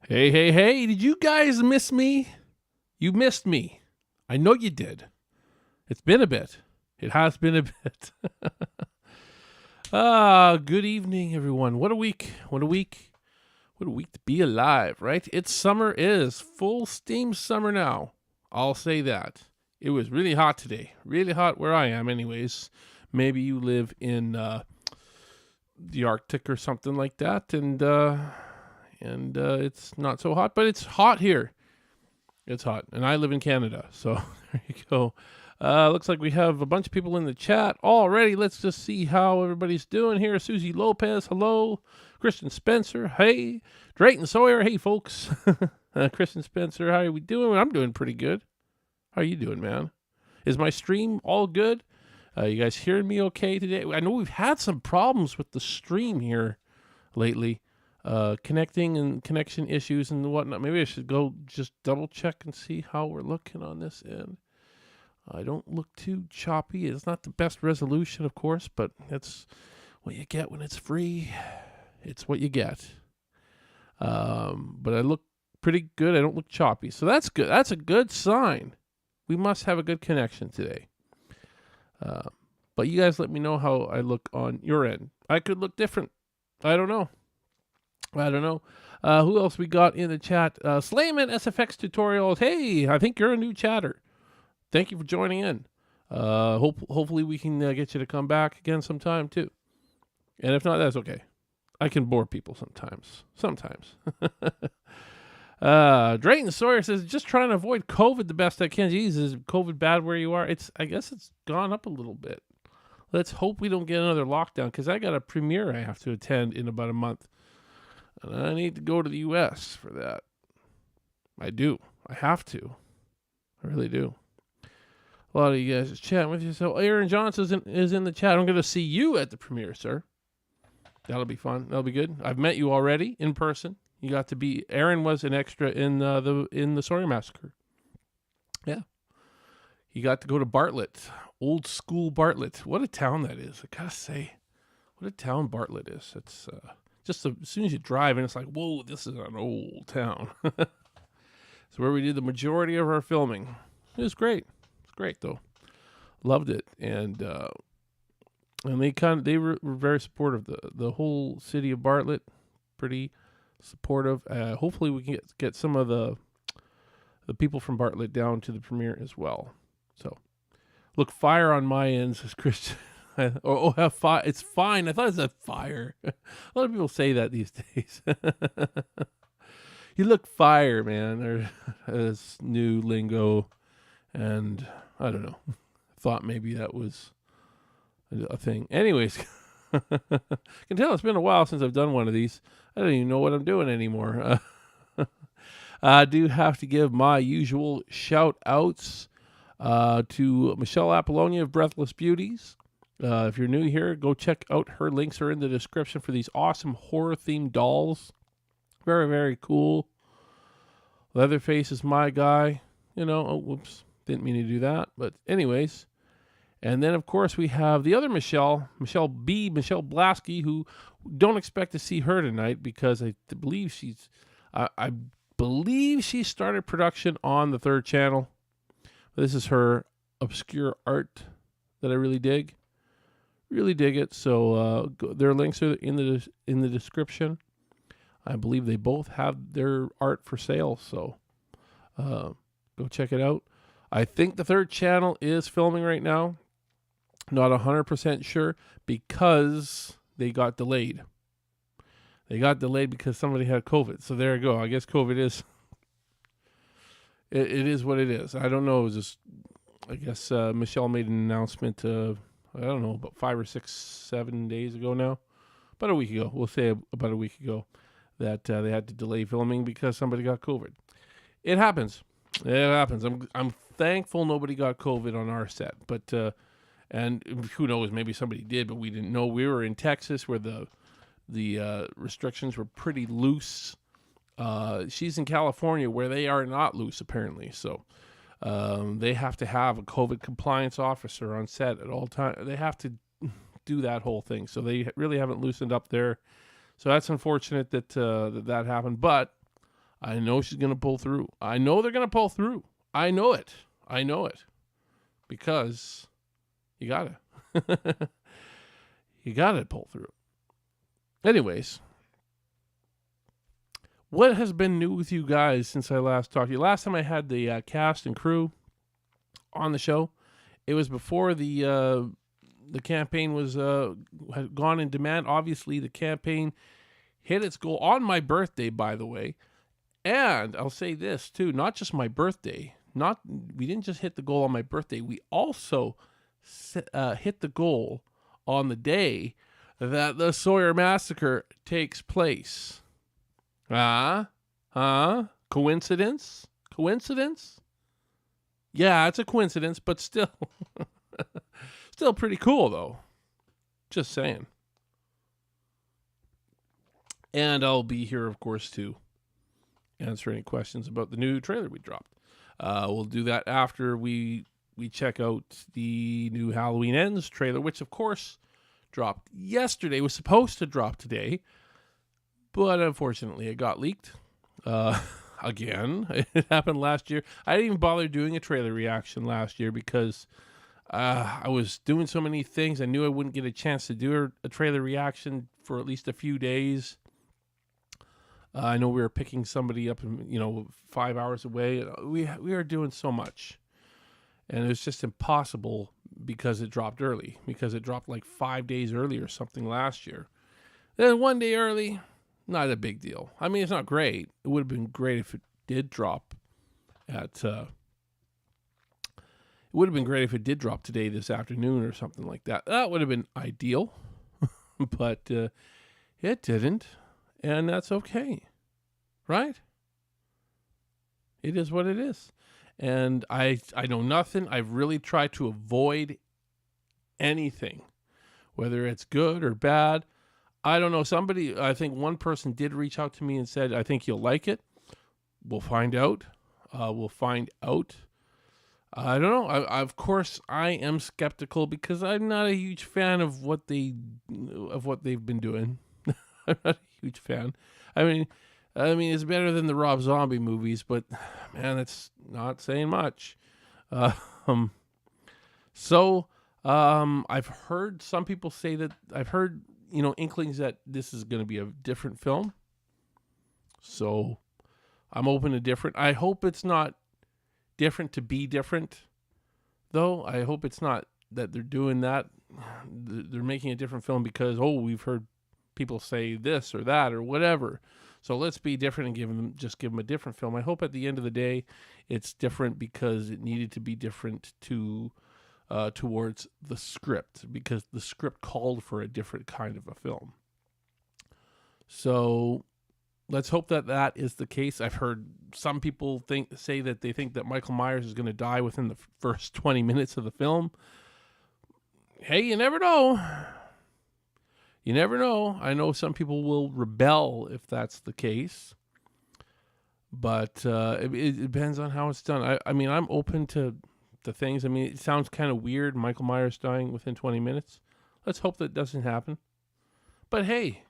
Hey, hey, hey, did you guys miss me? You missed me. I know you did. It's been a bit. It has been a bit. Good evening, everyone. What a week. What a week. What a week to be alive, right? It's summer is full steam summer now. I'll say that. It was really hot today. Really hot where I am, anyways. Maybe you live in the Arctic or something like that, and it's not so hot, but it's hot here. It's hot, and I live in Canada, so there you go. Looks like we have a bunch of people in the chat already. Let's just see how everybody's doing here. Susie Lopez, hello. Christian Spencer, hey. Drayton Sawyer, hey, folks. Christian Spencer, how are we doing? I'm doing pretty good. How are you doing, man? Is my stream all good? You guys hearing me okay today? I know we've had some problems with the stream here lately. Connecting and connection issues and whatnot. Maybe I should go just double check and see how we're looking on this end. I don't look too choppy. It's not the best resolution, of course, but that's what you get when it's free. It's what you get. But I look pretty good. I don't look choppy. So that's good. That's a good sign. We must have a good connection today. But you guys let me know how I look on your end. I could look different. I don't know. Who else we got in the chat? Slayman SFX Tutorials. Hey, I think you're a new chatter. Thank you for joining in. Hopefully we can get you to come back again sometime too. And if not, that's okay. I can bore people sometimes. Drayton Sawyer says, just trying to avoid COVID the best I can. Jeez, is COVID bad where you are? I guess it's gone up a little bit. Let's hope we don't get another lockdown, because I got a premiere I have to attend in about a month. And I need to go to the U.S. for that. I do. I have to. I really do. A lot of you guys are chatting with you. So Aaron Johnson is in the chat. I'm going to see you at the premiere, sir. That'll be fun. That'll be good. I've met you already in person. You got to be. Aaron was an extra in the Sawyer Massacre. Yeah. He got to go to Bartlett, old school Bartlett. What a town that is! I gotta say, what a town Bartlett is. It's just as soon as you drive in, it's like, whoa, this is an old town. It's where we did the majority of our filming. It was great. It's great though. Loved it, and they were very supportive. The whole city of Bartlett, pretty supportive. Hopefully we can get some of the people from Bartlett down to the premiere as well. So, look, fire on my end, says Christian. Have fire. It's fine. I thought it said fire. A lot of people say that these days. You look fire, man. Or this new lingo, and I don't know. Thought maybe that was a thing. Anyways, I can tell it's been a while since I've done one of these. I don't even know what I'm doing anymore. I do have to give my usual shout outs to Michelle Appollonia of Breathless Beauties. If you're new here, go check out her links are in the description for these awesome horror-themed dolls. Very, very cool. Leatherface is my guy. Whoops, didn't mean to do that. But anyways, and then, of course, we have the other Michelle Blasky, who don't expect to see her tonight because I believe I believe she started production on the third channel. This is her obscure art that I really dig. Really dig it. So their links are in the description. I believe they both have their art for sale. So go check it out. I think the third channel is filming right now. Not 100% sure because they got delayed. They got delayed because somebody had COVID. So there you go. I guess COVID is... It is what it is. I don't know. It was just... I guess Michelle made an announcement, I don't know, about 5 or 6, 7 days ago now. About a week ago. We'll say about a week ago that they had to delay filming because somebody got COVID. It happens. It happens. I'm thankful nobody got COVID on our set. But... and who knows, maybe somebody did, but we didn't know. We were in Texas where the restrictions were pretty loose. She's in California where they are not loose, apparently. So they have to have a COVID compliance officer on set at all times. They have to do that whole thing. So they really haven't loosened up there. So that's unfortunate that that happened. But I know she's going to pull through. I know they're going to pull through. I know it. I know it. Because you got to. You got to pull through. Anyways, what has been new with you guys since I last talked to you? Last time I had the cast and crew on the show, it was before the campaign was had gone in demand. Obviously, the campaign hit its goal on my birthday, by the way. And I'll say this too, not just my birthday. We didn't just hit the goal on my birthday. We also hit the goal on the day that the Sawyer Massacre takes place. Coincidence? Coincidence? Yeah, it's a coincidence, but still, still pretty cool though. Just saying. And I'll be here, of course, to answer any questions about the new trailer we dropped. We'll do that after we check out the new Halloween Ends trailer, which, of course, dropped yesterday. It was supposed to drop today, but unfortunately, it got leaked. Again, it happened last year. I didn't even bother doing a trailer reaction last year because I was doing so many things. I knew I wouldn't get a chance to do a trailer reaction for at least a few days. I know we were picking somebody up, 5 hours away. We are doing so much, and it was just impossible because it dropped early. Because it dropped like 5 days early or something last year. Then 1 day early, not a big deal. I mean, it's not great. It would have been great if it did drop at. It would have been great if it did drop today, this afternoon, or something like that. That would have been ideal, but it didn't. And that's okay, right? It is what it is. And I know nothing. I've really tried to avoid anything, whether it's good or bad. I don't know. I think one person did reach out to me and said, I think you'll like it. We'll find out. I don't know. Of course, I am skeptical because I'm not a huge fan of what they've been doing. I'm not a huge fan. I mean, it's better than the Rob Zombie movies, but man, it's not saying much. I've heard some people say that I've heard, inklings that this is going to be a different film. So I'm open to different. I hope it's not different to be different, though. I hope it's not that they're doing that. They're making a different film because, we've heard people say this or that or whatever. So let's be different and give them a different film. I hope at the end of the day, it's different because it needed to be different towards the script, because the script called for a different kind of a film. So let's hope that is the case. I've heard some people say that they think that Michael Myers is going to die within the first 20 minutes of the film. Hey, you never know. You never know. I know some people will rebel if that's the case. But it depends on how it's done. I mean, I'm open to things. I mean, it sounds kind of weird, Michael Myers dying within 20 minutes. Let's hope that doesn't happen. But hey,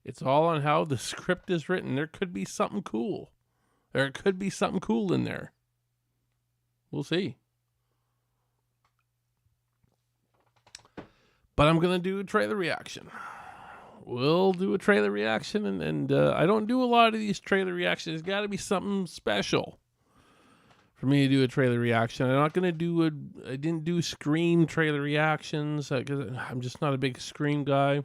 it's all on how the script is written. There could be something cool. There could be something cool in there. We'll see. But I'm going to do a trailer reaction. We'll do a trailer reaction, and I don't do a lot of these trailer reactions. It's got to be something special for me to do a trailer reaction. I'm not going to I didn't do Scream trailer reactions because I'm just not a big Scream guy.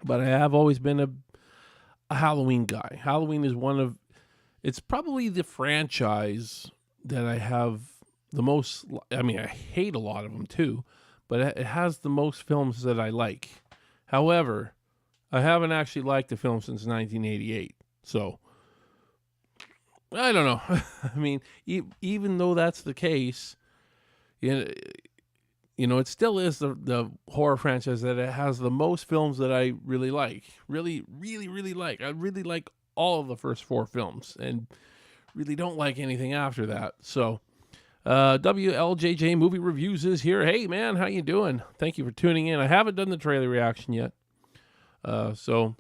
But I have always been a Halloween guy. Halloween is it's probably the franchise that I have the most. I mean, I hate a lot of them too, but it has the most films that I like. However, I haven't actually liked the film since 1988. So, I don't know. I mean, even though that's the case, it still is the horror franchise that it has the most films that I really like. Really, really, really like. I really like all of the first 4 films and really don't like anything after that. So, WLJJ Movie Reviews is here. Hey, man, how you doing? Thank you for tuning in. I haven't done the trailer reaction yet. So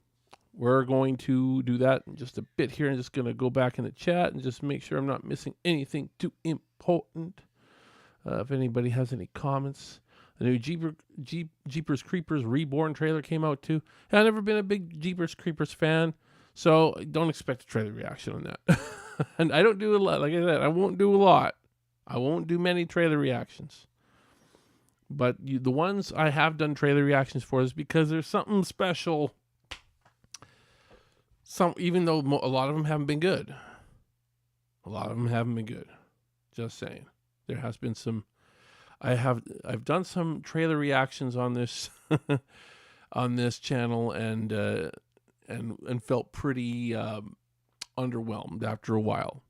we're going to do that in just a bit here. I'm just going to go back in the chat and just make sure I'm not missing anything too important. If anybody has any comments. The new Jeepers Creepers Reborn trailer came out too. I've never been a big Jeepers Creepers fan, so don't expect a trailer reaction on that. And I don't do a lot. Like I said, I won't do a lot. I won't do many trailer reactions. But the ones I have done trailer reactions for is because there's something special. Even though a lot of them haven't been good. A lot of them haven't been good. Just saying. There has been some. I've done some trailer reactions on this on this channel and felt pretty underwhelmed after a while.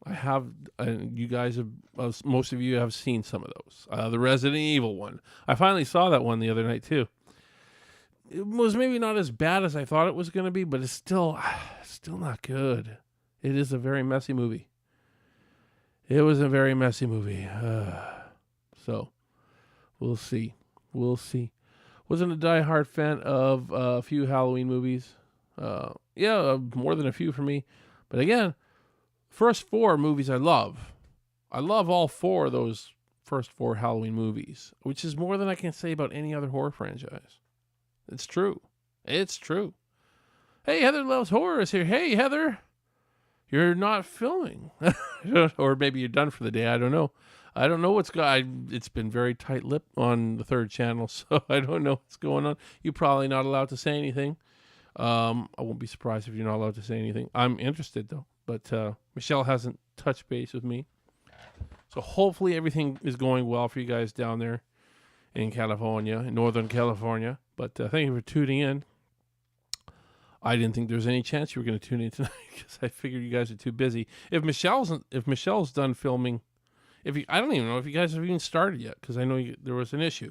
I have, and you guys have, most of you have seen some of those. The Resident Evil one. I finally saw that one the other night too. It was maybe not as bad as I thought it was going to be, but it's still not good. It is a very messy movie. It was a very messy movie. So, we'll see. We'll see. Wasn't a diehard fan of a few Halloween movies. More than a few for me. But again, first 4 movies I love. I love all 4 of those first 4 Halloween movies, which is more than I can say about any other horror franchise. It's true. It's true. Hey, Heather Loves Horror is here. Hey, Heather. You're not filming. Or maybe you're done for the day. I don't know. I don't know what's going. It's been very tight-lipped on the 3rd channel, so I don't know what's going on. You're probably not allowed to say anything. I won't be surprised if you're not allowed to say anything. I'm interested, though. But Michelle hasn't touched base with me. So hopefully everything is going well for you guys down there in California, in Northern California. But thank you for tuning in. I didn't think there was any chance you were going to tune in tonight because I figured you guys are too busy. If Michelle's done filming, I don't even know if you guys have even started yet because I know there was an issue.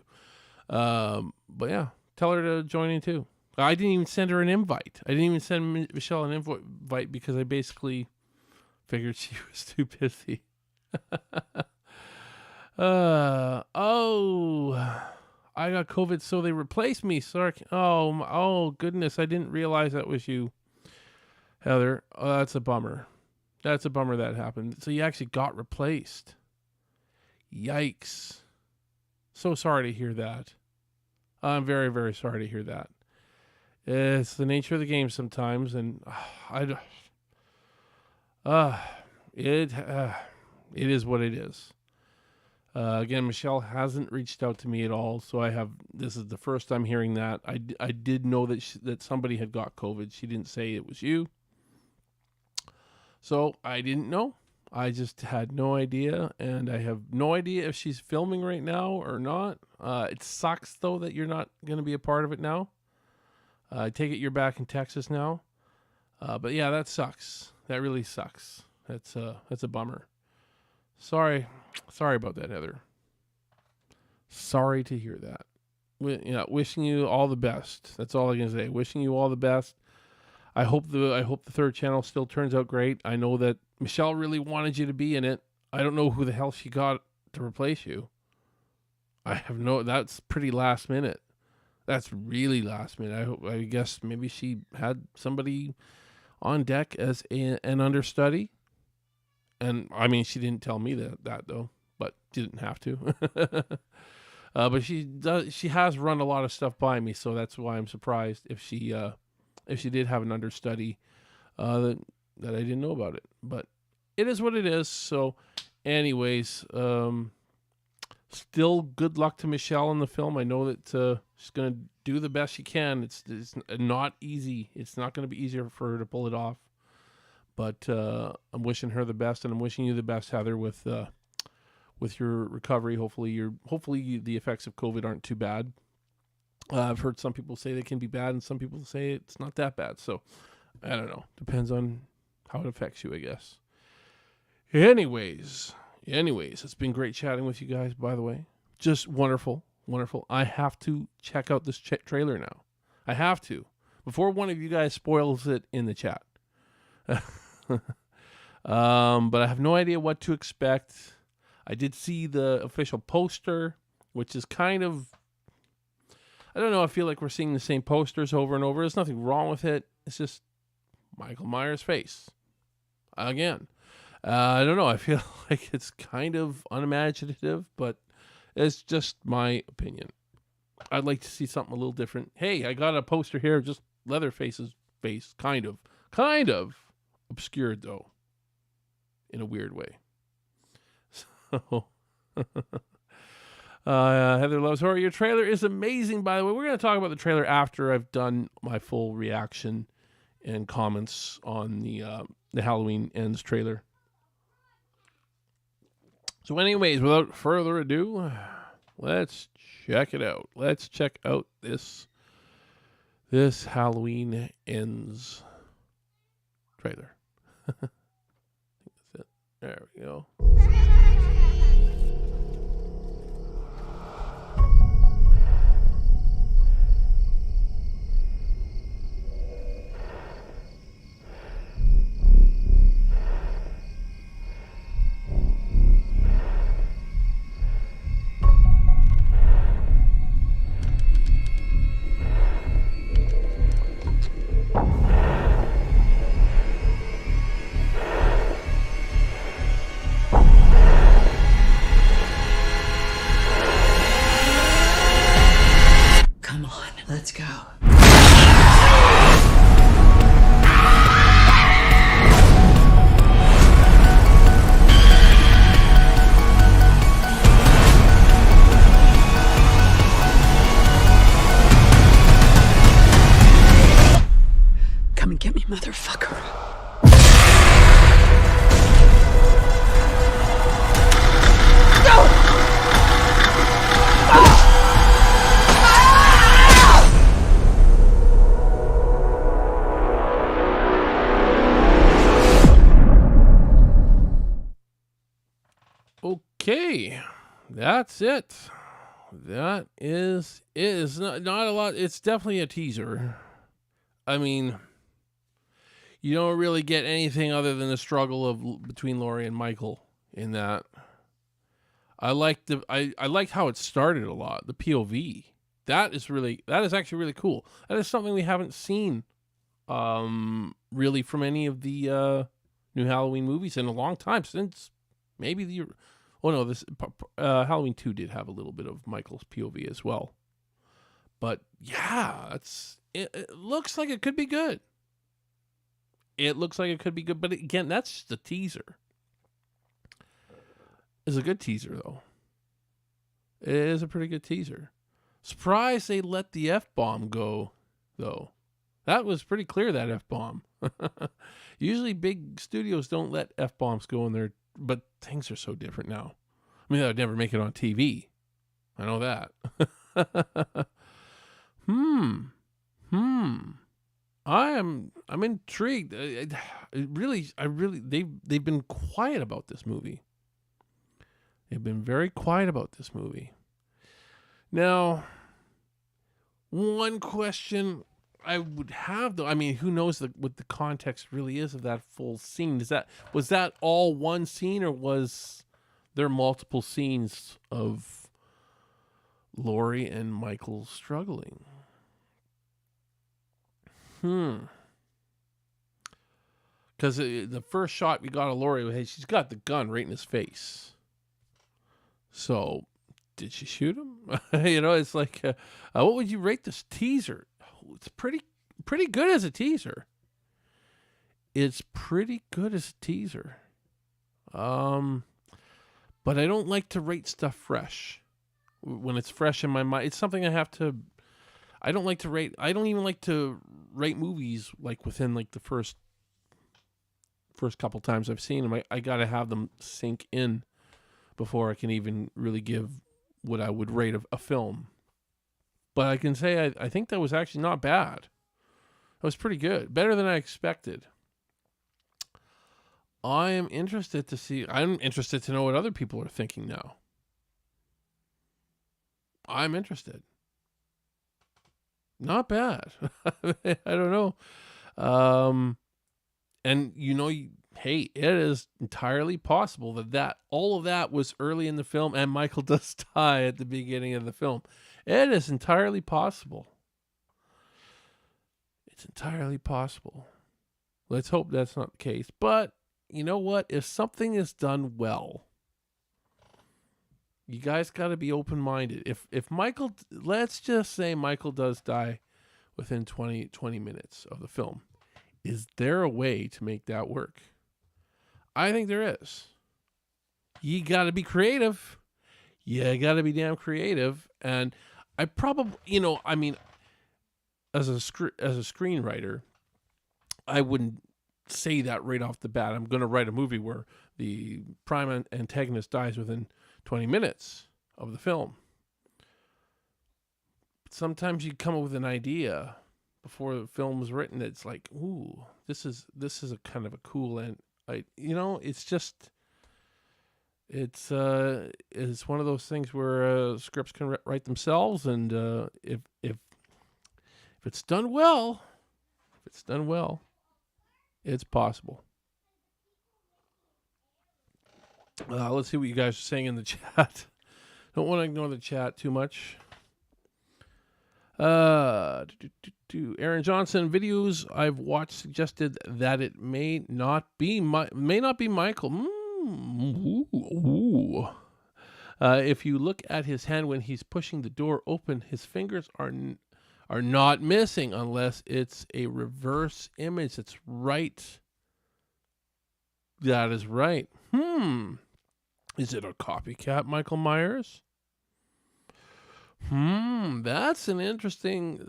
But yeah, tell her to join in too. I didn't even send her an invite. I didn't even send Michelle an invite because I basically figured she was too busy. I got COVID, so they replaced me. Sorry. Oh, goodness. I didn't realize that was you, Heather. Oh, that's a bummer. That's a bummer that happened. So you actually got replaced. Yikes. So sorry to hear that. I'm very, very sorry to hear that. It's the nature of the game sometimes, and it is what it is. Again, Michelle hasn't reached out to me at all, so this is the first time hearing that. I did know that somebody had got COVID. She didn't say it was you. So I didn't know. I just had no idea, and I have no idea if she's filming right now or not. It sucks, though, that you're not going to be a part of it now. I take it you're back in Texas now. But yeah, that sucks. That really sucks. That's a bummer. Sorry about that, Heather. Sorry to hear that. Wishing you all the best. That's all I can say. Wishing you all the best. I hope the 3rd channel still turns out great. I know that Michelle really wanted you to be in it. I don't know who the hell she got to replace you. That's pretty last minute. That's really last minute. I guess maybe she had somebody on deck as an understudy. And I mean, she didn't tell me that though, but she didn't have to. But she has run a lot of stuff by me, so that's why I'm surprised if she did have an understudy that I didn't know about it. But it is what it is. So, anyways, still good luck to Michelle in the film. I know that she's gonna do the best she can. It's not easy. It's not gonna be easier for her to pull it off. But I'm wishing her the best, and I'm wishing you the best, Heather, with your recovery. Hopefully the effects of COVID aren't too bad. I've heard some people say they can be bad, and some people say it's not that bad. So I don't know. Depends on how it affects you, I guess. Anyways, it's been great chatting with you guys. By the way, just wonderful. I have to check out this trailer now. I have to before one of you guys spoils it in the chat. But I have no idea what to expect. I did see the official poster, which is kind of I don't know. I feel like we're seeing the same posters over and over. There's nothing wrong with it. It's just Michael Myers' face again. I don't know. I feel like it's kind of unimaginative, but it's just my opinion. I'd like to see something a little different. Hey, I got a poster here of just Leatherface's face, kind of obscured though, in a weird way. So, Heather loves horror. Your trailer is amazing, by the way. We're going to talk about the trailer after I've done my full reaction and comments on the Halloween Ends trailer. So, anyways, without further ado, let's check it out. Let's check out this Halloween Ends trailer. That's it. There we go. Let's go. Come and get me, motherfucker. Okay, that's it. That is not a lot. It's definitely a teaser. I mean, you don't really get anything other than the struggle between Laurie and Michael in that. I liked how it started a lot. The POV that is actually really cool. That is something we haven't seen, really from any of the new Halloween movies in a long time, since maybe the. Oh no, this Halloween 2 did have a little bit of Michael's POV as well. But yeah, it looks like it could be good. It looks like it could be good, but again, that's just a teaser. It's a good teaser though. It is a pretty good teaser. Surprised they let the F-bomb go though. That was pretty clear, that F-bomb. Usually big studios don't let F-bombs go in there. But things are so different now. I mean, I'd never make it on TV. I know that. I'm intrigued. They've been quiet about this movie. They've been very quiet about this movie. Now, one question I would have, though, I mean, who knows what the context really is of that full scene? Was that all one scene, or was there multiple scenes of Laurie and Michael struggling? Because the first shot we got of Laurie, hey, she's got the gun right in his face. So, did she shoot him? It's like, what would you rate this teaser? It's pretty good as a teaser. It's pretty good as a teaser. But I don't like to rate stuff fresh. When it's fresh in my mind, it's something I have to. I don't like to rate. I don't even like to rate movies like within like the first couple times I've seen them. I gotta have them sink in before I can even really give what I would rate a film. But I can say I think that was actually not bad. That was pretty good. Better than I expected. I'm interested to know what other people are thinking now. I'm interested. Not bad. I don't know. And hey, it is entirely possible that all of that was early in the film and Michael does die at the beginning of the film. It is entirely possible. It's entirely possible. Let's hope that's not the case. But you know what? If something is done well, you guys got to be open-minded. If Michael, let's just say Michael does die within 20 minutes of the film, is there a way to make that work? I think there is. You got to be creative. You got to be damn creative. And I probably, I mean, as a screenwriter, I wouldn't say that right off the bat. I'm going to write a movie where the prime antagonist dies within 20 minutes of the film. But sometimes you come up with an idea before the film was written. It's like, ooh, this is a kind of a cool, and it's just, it's one of those things where scripts can write themselves, and if it's done well, it's possible. Let's see what you guys are saying in the chat. Don't want to ignore the chat too much. Aaron Johnson, videos I've watched suggested that it may not be Michael. If you look at his hand when he's pushing the door open, his fingers are not missing unless it's a reverse image. That's right. That is right. Is it a copycat Michael Myers? That's an interesting.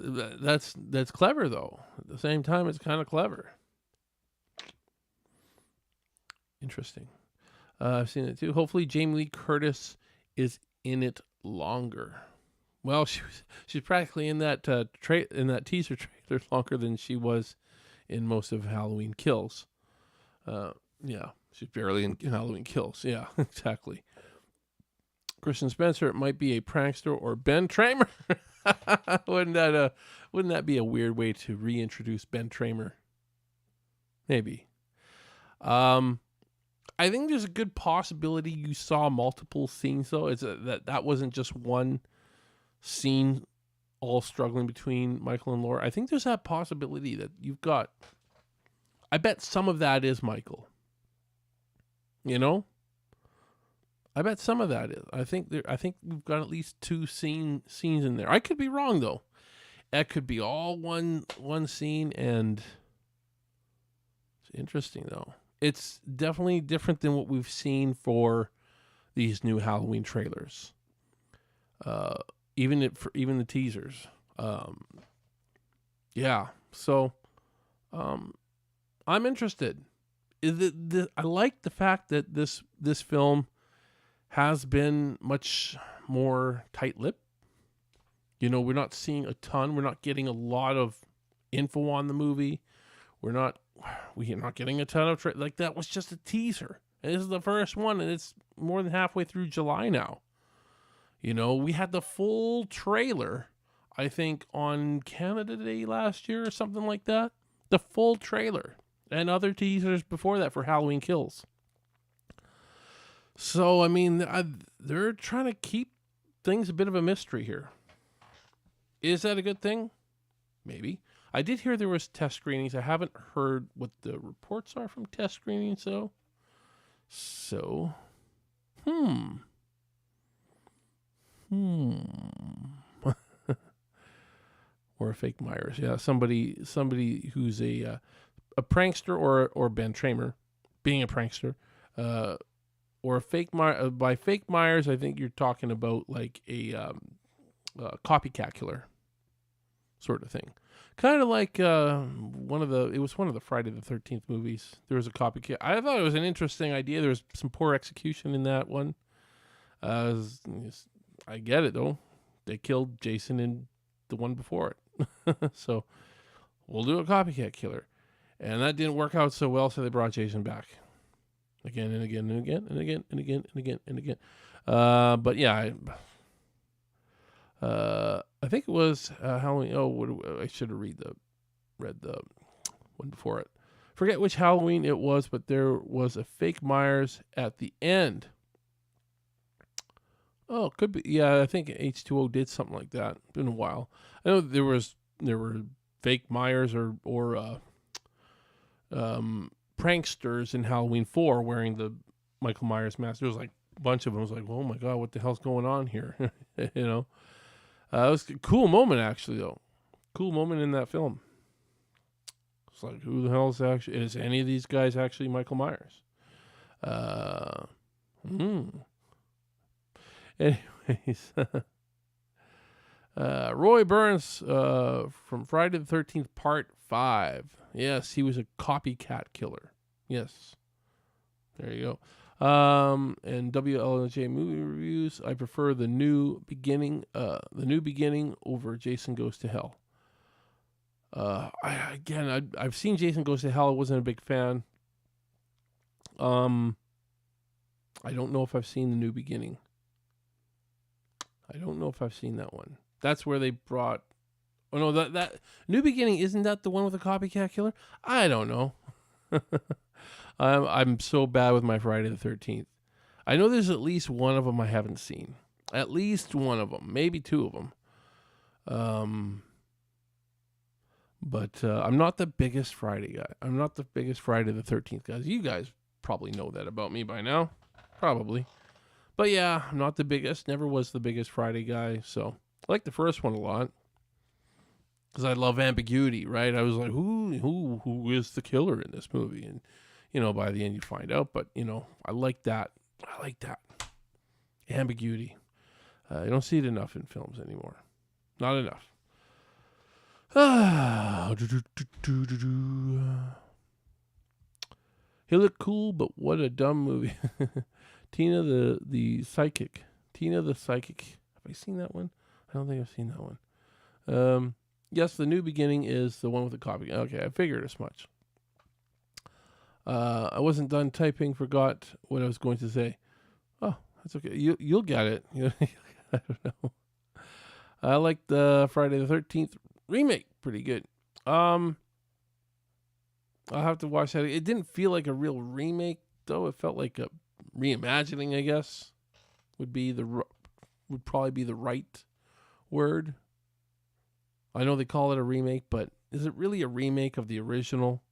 That's clever though. At the same time, it's kind of clever. Interesting. I've seen it too. Hopefully, Jamie Lee Curtis is in it longer. Well, she's practically in that teaser trailer longer than she was in most of Halloween Kills. Yeah, she's barely in Halloween Kills. Yeah, exactly. Christian Spencer, it might be a prankster or Ben Tramer. Wouldn't that be a weird way to reintroduce Ben Tramer? Maybe. I think there's a good possibility you saw multiple scenes though. It's that wasn't just one scene all struggling between Michael and Laura. I think there's that possibility that you've got. I bet some of that is Michael. I bet some of that is. I think we've got at least two scenes in there. I could be wrong though. That could be all one scene, and it's interesting though. It's definitely different than what we've seen for these new Halloween trailers. Even the teasers. Yeah. So, I'm interested. I like the fact that this film has been much more tight-lipped. We're not seeing a ton. We're not getting a lot of info on the movie. We're not getting a ton of like that was just a teaser. And this is the first one, and it's more than halfway through July now. We had the full trailer, I think, on Canada Day last year or something like that. The full trailer. And other teasers before that for Halloween Kills. So, I mean, they're trying to keep things a bit of a mystery here. Is that a good thing? Maybe. I did hear there was test screenings. I haven't heard what the reports are from test screenings, though. So, or a fake Myers. Yeah, somebody who's a prankster or Ben Tramer being a prankster, or a fake by fake Myers, I think you're talking about like a copycat killer sort of thing. Kind of like one of the Friday the 13th movies. There was a copycat. I thought it was an interesting idea. There was some poor execution in that one. I get it though. They killed Jason in the one before it. So we'll do a copycat killer. And that didn't work out so well, so they brought Jason back. Again and again and again and again and again and again and again. But yeah, I think it was Halloween. Oh, I should have read the one before it. Forget which Halloween it was, but there was a fake Myers at the end. Oh, it could be. Yeah, I think H2O did something like that. Been a while. I know there were fake Myers or pranksters in Halloween 4 wearing the Michael Myers mask. There was like a bunch of them. I was like, oh my god, what the hell's going on here? It was a cool moment actually, though. Cool moment in that film. It's like, who the hell is any of these guys actually Michael Myers? Anyways, Roy Burns from Friday the 13th, Part 5. Yes, he was a copycat killer. Yes. There you go. And WLJ movie reviews. I prefer the new beginning over Jason Goes to Hell. I've seen Jason Goes to Hell. I wasn't a big fan. I don't know if I've seen the new beginning. I don't know if I've seen that one. That's where they brought. Oh no, that New Beginning, isn't that the one with the copycat killer? I don't know. I'm so bad with my Friday the 13th. I know there's at least one of them I haven't seen. At least one of them, maybe two of them. But I'm not the biggest Friday guy. I'm not the biggest Friday the 13th guys. You guys probably know that about me by now. Probably. But yeah, I'm not the biggest. Never was the biggest Friday guy. So I like the first one a lot. Because I love ambiguity, right? I was like, who is the killer in this movie? And, by the end you find out. But, I like that. I like that. Ambiguity. You don't see it enough in films anymore. Not enough. He looked cool, but what a dumb movie. Tina the Psychic. Tina the Psychic. Have I seen that one? I don't think I've seen that one. Yes, the New Beginning is the one with the copy. Okay, I figured as much. I wasn't done typing, forgot what I was going to say. Oh, that's okay. You'll get it. I don't know. I like the Friday the 13th remake. Pretty good. I'll have to watch that. It didn't feel like a real remake, though. It felt like a reimagining, I guess, would probably be the right word. I know they call it a remake, but is it really a remake of the original?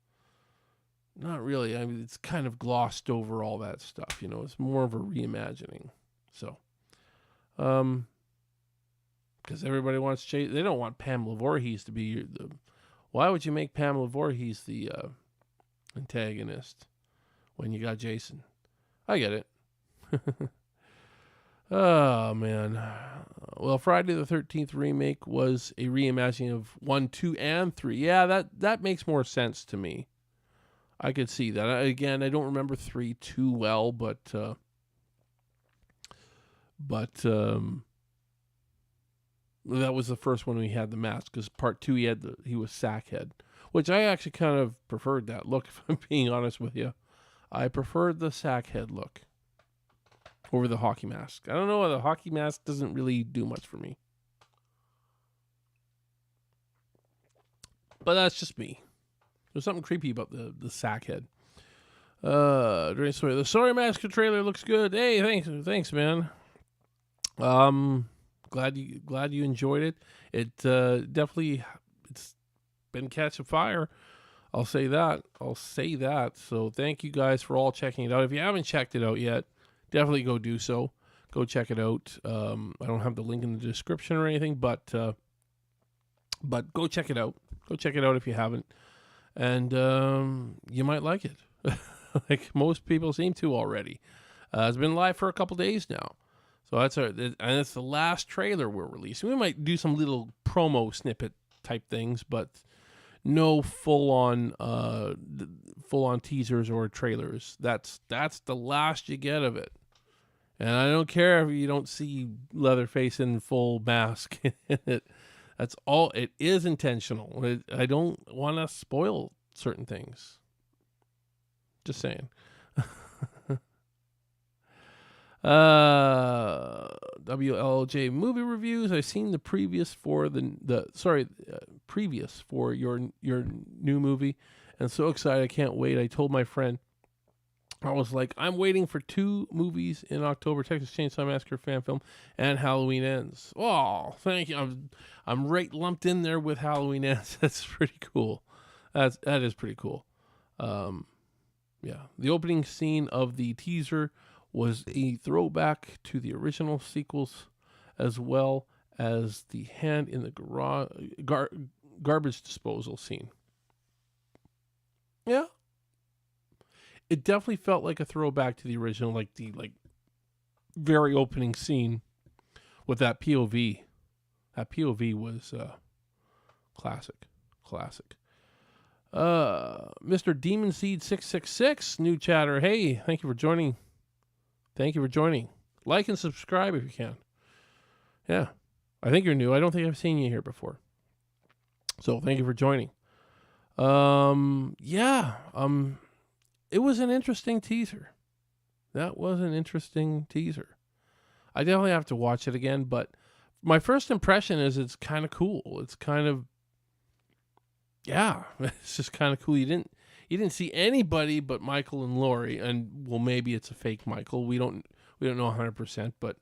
Not really. I mean, it's kind of glossed over all that stuff. It's more of a reimagining. So, because everybody wants Chase. They don't want Pamela Voorhees to be the. Why would you make Pamela Voorhees the antagonist when you got Jason? I get it. Oh, man. Well, Friday the 13th remake was a reimagining of 1, 2, and 3. Yeah, that makes more sense to me. I could see that. Again, I don't remember 3 too well, but that was the first one we had the mask, because part 2 he was Sackhead, which I actually kind of preferred that look, if I'm being honest with you. I preferred the Sackhead look over the hockey mask. I don't know, the hockey mask doesn't really do much for me. But that's just me. There's something creepy about the Sackhead. The Sawyer Massacre trailer looks good. Hey, thanks, man. Glad you enjoyed it. It definitely, it's been catching fire. I'll say that. So thank you guys for all checking it out. If you haven't checked it out yet, definitely go do so. Go check it out. I don't have the link in the description or anything, but go check it out. Go check it out if you haven't, and you might like it. Like most people seem to already. It's been live for a couple days now. So and it's the last trailer we're releasing. We might do some little promo snippet type things, but no full on teasers or trailers. That's the last you get of it. And I don't care if you don't see Leatherface in full mask in it. That's all. It is intentional. I don't want to spoil certain things. Just saying. WLJ movie reviews. I've seen the previous for previous for your new movie, and so excited. I can't wait. I told my friend, I was like, I'm waiting for 2 movies in October: Texas Chainsaw Massacre fan film and Halloween Ends. Oh, thank you. I'm right lumped in there with Halloween Ends. That's pretty cool. That is pretty cool. Yeah, the opening scene of the teaser was a throwback to the original sequels, as well as the hand in the garbage disposal scene. Yeah, it definitely felt like a throwback to the original, like the very opening scene with that POV. That POV was classic. Mr. Demon Seed 666, new chatter. Hey, thank you for joining. Like and subscribe if you can. Yeah, I think you're new. I don't think I've seen you here before. So thank you for joining. It was an interesting teaser. That was an interesting teaser. I definitely have to watch it again, but my first impression is it's kind of cool. It's kind of, yeah, it's just kind of cool. You didn't see anybody but Michael and Laurie, and well, maybe it's a fake Michael. We don't know 100%, but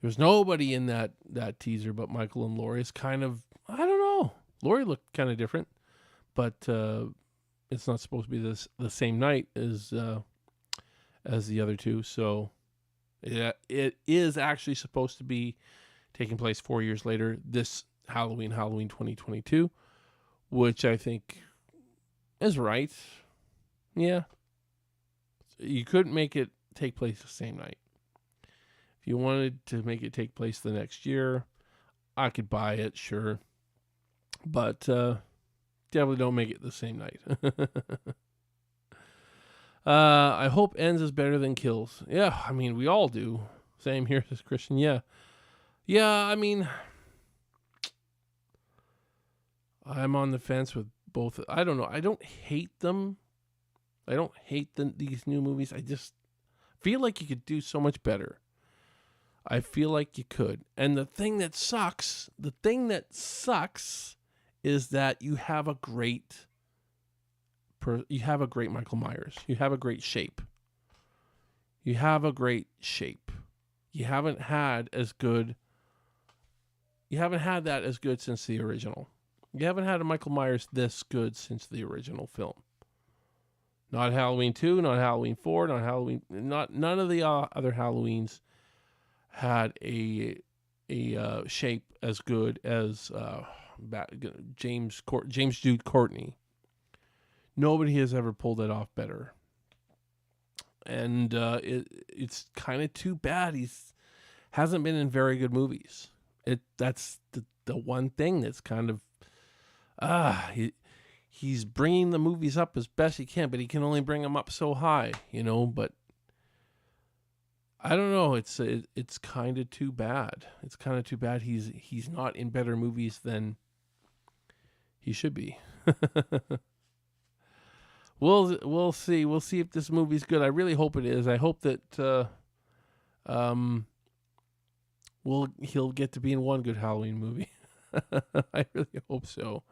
there's nobody in that teaser but Michael and Laurie. It's kind of, I don't know. Laurie looked kind of different, but it's not supposed to be the same night as the other two. So yeah, it is actually supposed to be taking place 4 years later, this Halloween 2022, which I think is right. Yeah. You couldn't make it take place the same night. If you wanted to make it take place the next year, I could buy it, sure. But definitely don't make it the same night. I hope Ends is better than Kills. Yeah, I mean, we all do. Same here as Christian. Yeah. Yeah, I mean, I'm on the fence with both. I don't know. I don't hate them. I don't hate these new movies. I just feel like you could do so much better. I feel like you could. And the thing that sucks is that you have a great Michael Myers. You have a great shape. You haven't had that as good since the original. You haven't had a Michael Myers this good since the original film. Not Halloween 2, not Halloween 4, none of the other Halloweens had a shape as good as James Jude Courtney. Nobody has ever pulled it off better. And it's kind of too bad he's hasn't been in very good movies. That's the one thing that's kind of he's bringing the movies up as best he can, but he can only bring them up so high, but I don't know, it's kind of too bad. It's kind of too bad he's not in better movies than he should be. We'll see. We'll see if this movie's good. I really hope it is. I hope that he'll get to be in one good Halloween movie. I really hope so.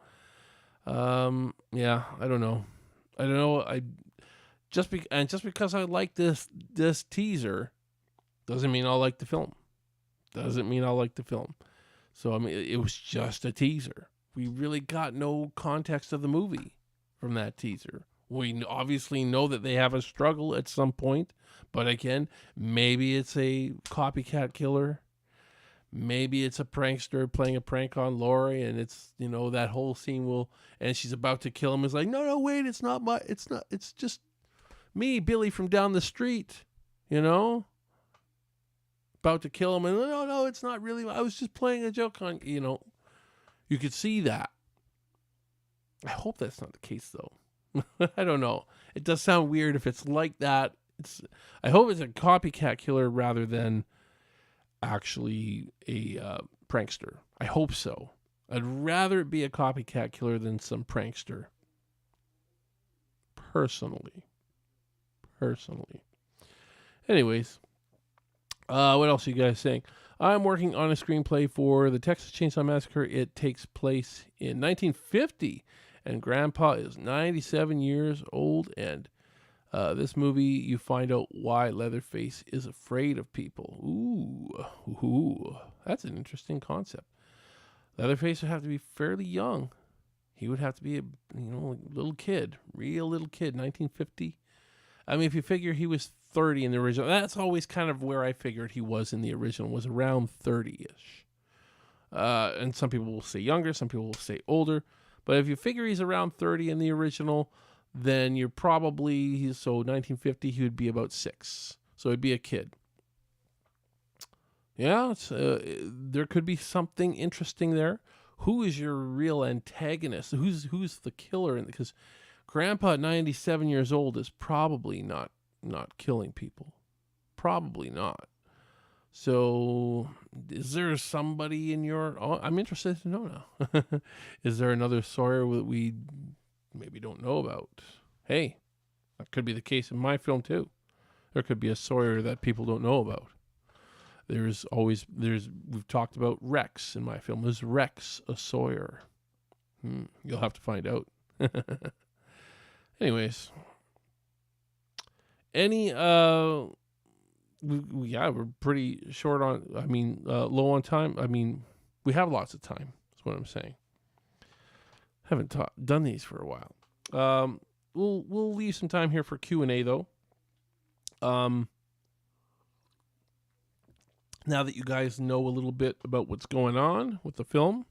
Yeah, I don't know. Just because I like this teaser doesn't mean I'll like the film. So I mean, it was just a teaser. We really got no context of the movie from that teaser. We obviously know that they have a struggle at some point, but again, maybe it's a copycat killer. Maybe it's a prankster playing a prank on Laurie, and it's, that whole scene and she's about to kill him. Is like, no, wait, it's just me, Billy from down the street, about to kill him. And no, it's not really, I was just playing a joke on, you could see that. I hope that's not the case though. I don't know. It does sound weird if it's like that. I hope it's a copycat killer rather than actually a prankster. I hope so. I'd rather it be a copycat killer than some prankster. Personally. Anyways, what else are you guys saying? I'm working on a screenplay for the Texas Chainsaw Massacre. It takes place in 1950 and Grandpa is 97 years old, and this movie, you find out why Leatherface is afraid of people. Ooh, that's an interesting concept. Leatherface would have to be fairly young. He would have to be a little kid, real little kid, 1950. I mean, if you figure he was 30 in the original, that's always kind of where I figured he was in the original, was around 30-ish. And some people will say younger, some people will say older. But if you figure he's around 30 in the original, then you're probably, so 1950, he would be about 6. So he'd be a kid. Yeah, there could be something interesting there. Who is your real antagonist? Who's the killer? Because Grandpa at 97 years old is probably not killing people. Probably not. So, is there somebody in your... Oh, I'm interested to know now. Is there another Sawyer that we maybe don't know about? Hey, that could be the case in my film too. There could be a Sawyer that people don't know about. We've talked about Rex in my film. Is Rex a Sawyer? You'll have to find out. Anyways, we're pretty short on, low on time. I mean, we have lots of time, is what I'm saying. Haven't done these for a while. We'll leave some time here for Q&A, though. Now that you guys know a little bit about what's going on with the film,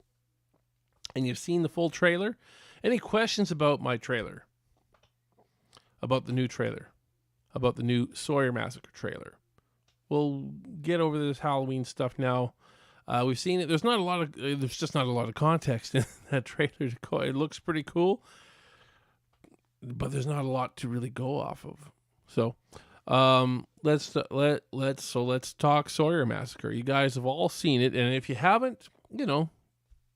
and you've seen the full trailer, any questions about my trailer? About the new trailer? About the new Sawyer Massacre trailer? We'll get over this Halloween stuff now. We've seen it. There's just not a lot of context in that trailer to go. It looks pretty cool, but there's not a lot to really go off of. So, let's talk Sawyer Massacre. You guys have all seen it, and if you haven't,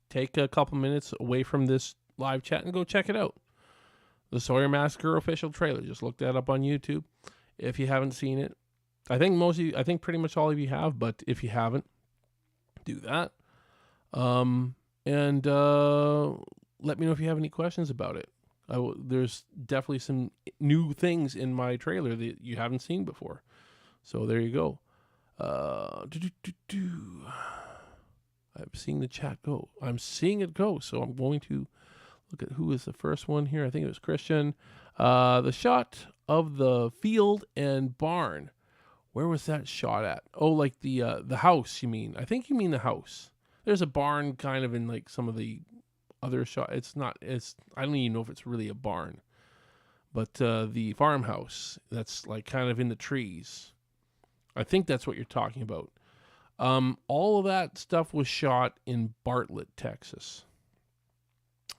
take a couple minutes away from this live chat and go check it out. The Sawyer Massacre official trailer. Just look that up on YouTube if you haven't seen it. I think pretty much all of you have, but if you haven't, do that. And let me know if you have any questions about it. There's definitely some new things in my trailer that you haven't seen before. So there you go. I'm seeing the chat go. I'm seeing it go. So I'm going to look at who is the first one here. I think it was Christian. The shot of the field and barn. Where was that shot at? Oh, like the house, you mean? I think you mean the house. There's a barn kind of in like some of the other shot. I don't even know if it's really a barn. But the farmhouse, that's like kind of in the trees. I think that's what you're talking about. All of that stuff was shot in Bartlett, Texas.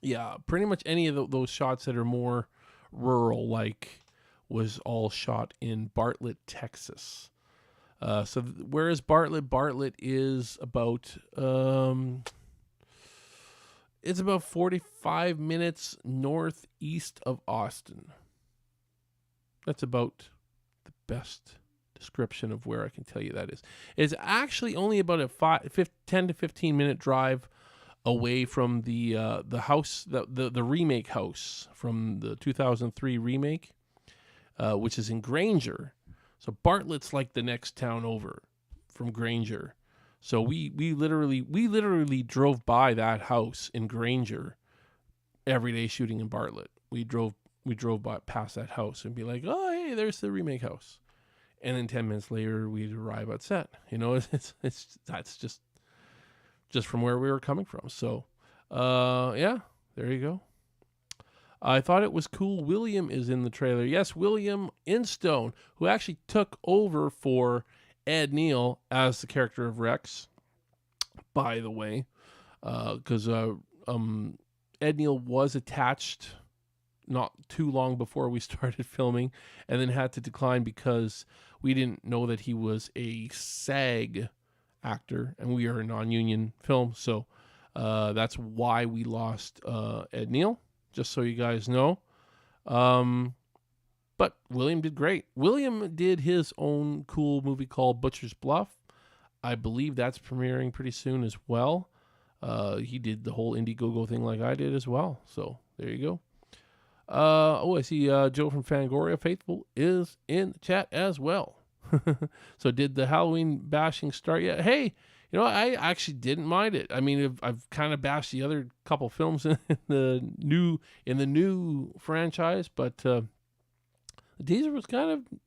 Yeah, pretty much any of those shots that are more rural, like, was all shot in Bartlett, Texas. So where is Bartlett? Bartlett is about it's about 45 minutes northeast of Austin. That's about the best description of where I can tell you that is. It's actually only about a 10 to 15 minute drive away from the house, the remake house from the 2003 remake, which is in Granger. So Bartlett's like the next town over from Granger. So we literally drove by that house in Granger every day shooting in Bartlett. We drove by past that house and be like, oh hey, there's the remake house. And then 10 minutes later we'd arrive at set. That's just from where we were coming from. So yeah, there you go. I thought it was cool. William is in the trailer. Yes, William Instone, who actually took over for Ed Neal as the character of Rex, by the way, because Ed Neal was attached not too long before we started filming and then had to decline because we didn't know that he was a SAG actor and we are a non-union film. So that's why we lost Ed Neal. Just so you guys know. But William did great. William did his own cool movie called Butcher's Bluff. I believe that's premiering pretty soon as well. He did the whole Indiegogo thing like I did as well. So there you go. I see Joe from Fangoria Faithful is in the chat as well. So did the Halloween bashing start yet? Hey, I actually didn't mind it. I mean, I've kind of bashed the other couple films in the new franchise, but the teaser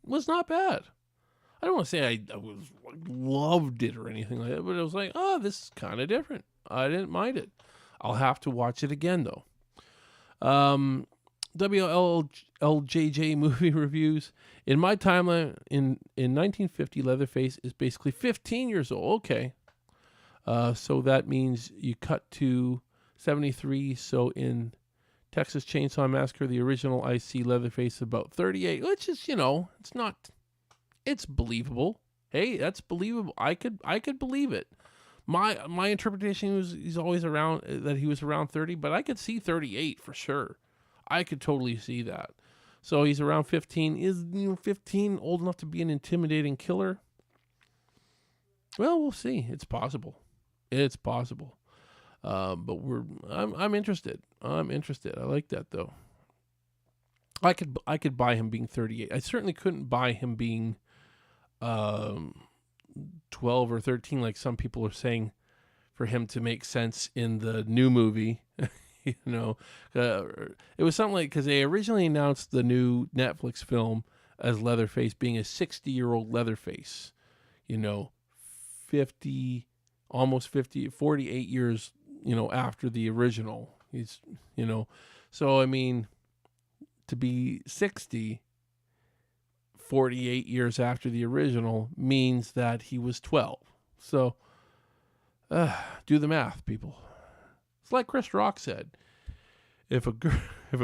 was not bad. I don't want to say I loved it or anything like that, but it was like, oh, this is kind of different. I didn't mind it. I'll have to watch it again though. WLJJ movie reviews. In my timeline, in 1950, Leatherface is basically 15 years old. Okay. So that means you cut to 73. So in Texas Chainsaw Massacre, the original, I see Leatherface about 38, which is, it's believable. Hey, that's believable. I could believe it. My interpretation was he's always around, that he was around 30, but I could see 38 for sure. I could totally see that. So he's around 15. Is 15 old enough to be an intimidating killer? Well, we'll see. It's possible. It's possible. But I'm interested. I'm interested. I like that though. I could buy him being 38. I certainly couldn't buy him being 12 or 13 like some people are saying for him to make sense in the new movie. It was something like, because they originally announced the new Netflix film as Leatherface being a 60-year-old Leatherface, 50, almost 50, 48 years, after the original. He's, so I mean, to be 60, 48 years after the original means that he was 12. So, do the math, people. It's like Chris Rock said. If a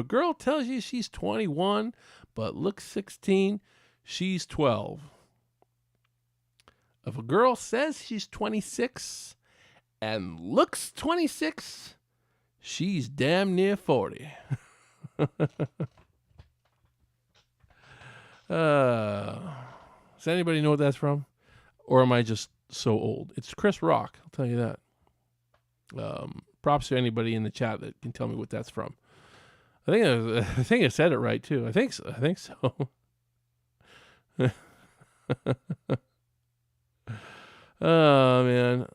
girl tells you she's 21 but looks 16, she's 12. If a girl says she's 26 and looks 26, she's damn near 40. Does anybody know what that's from? Or am I just so old? It's Chris Rock, I'll tell you that. Props to anybody in the chat that can tell me what that's from. I think I said it right too. I think so. Oh man.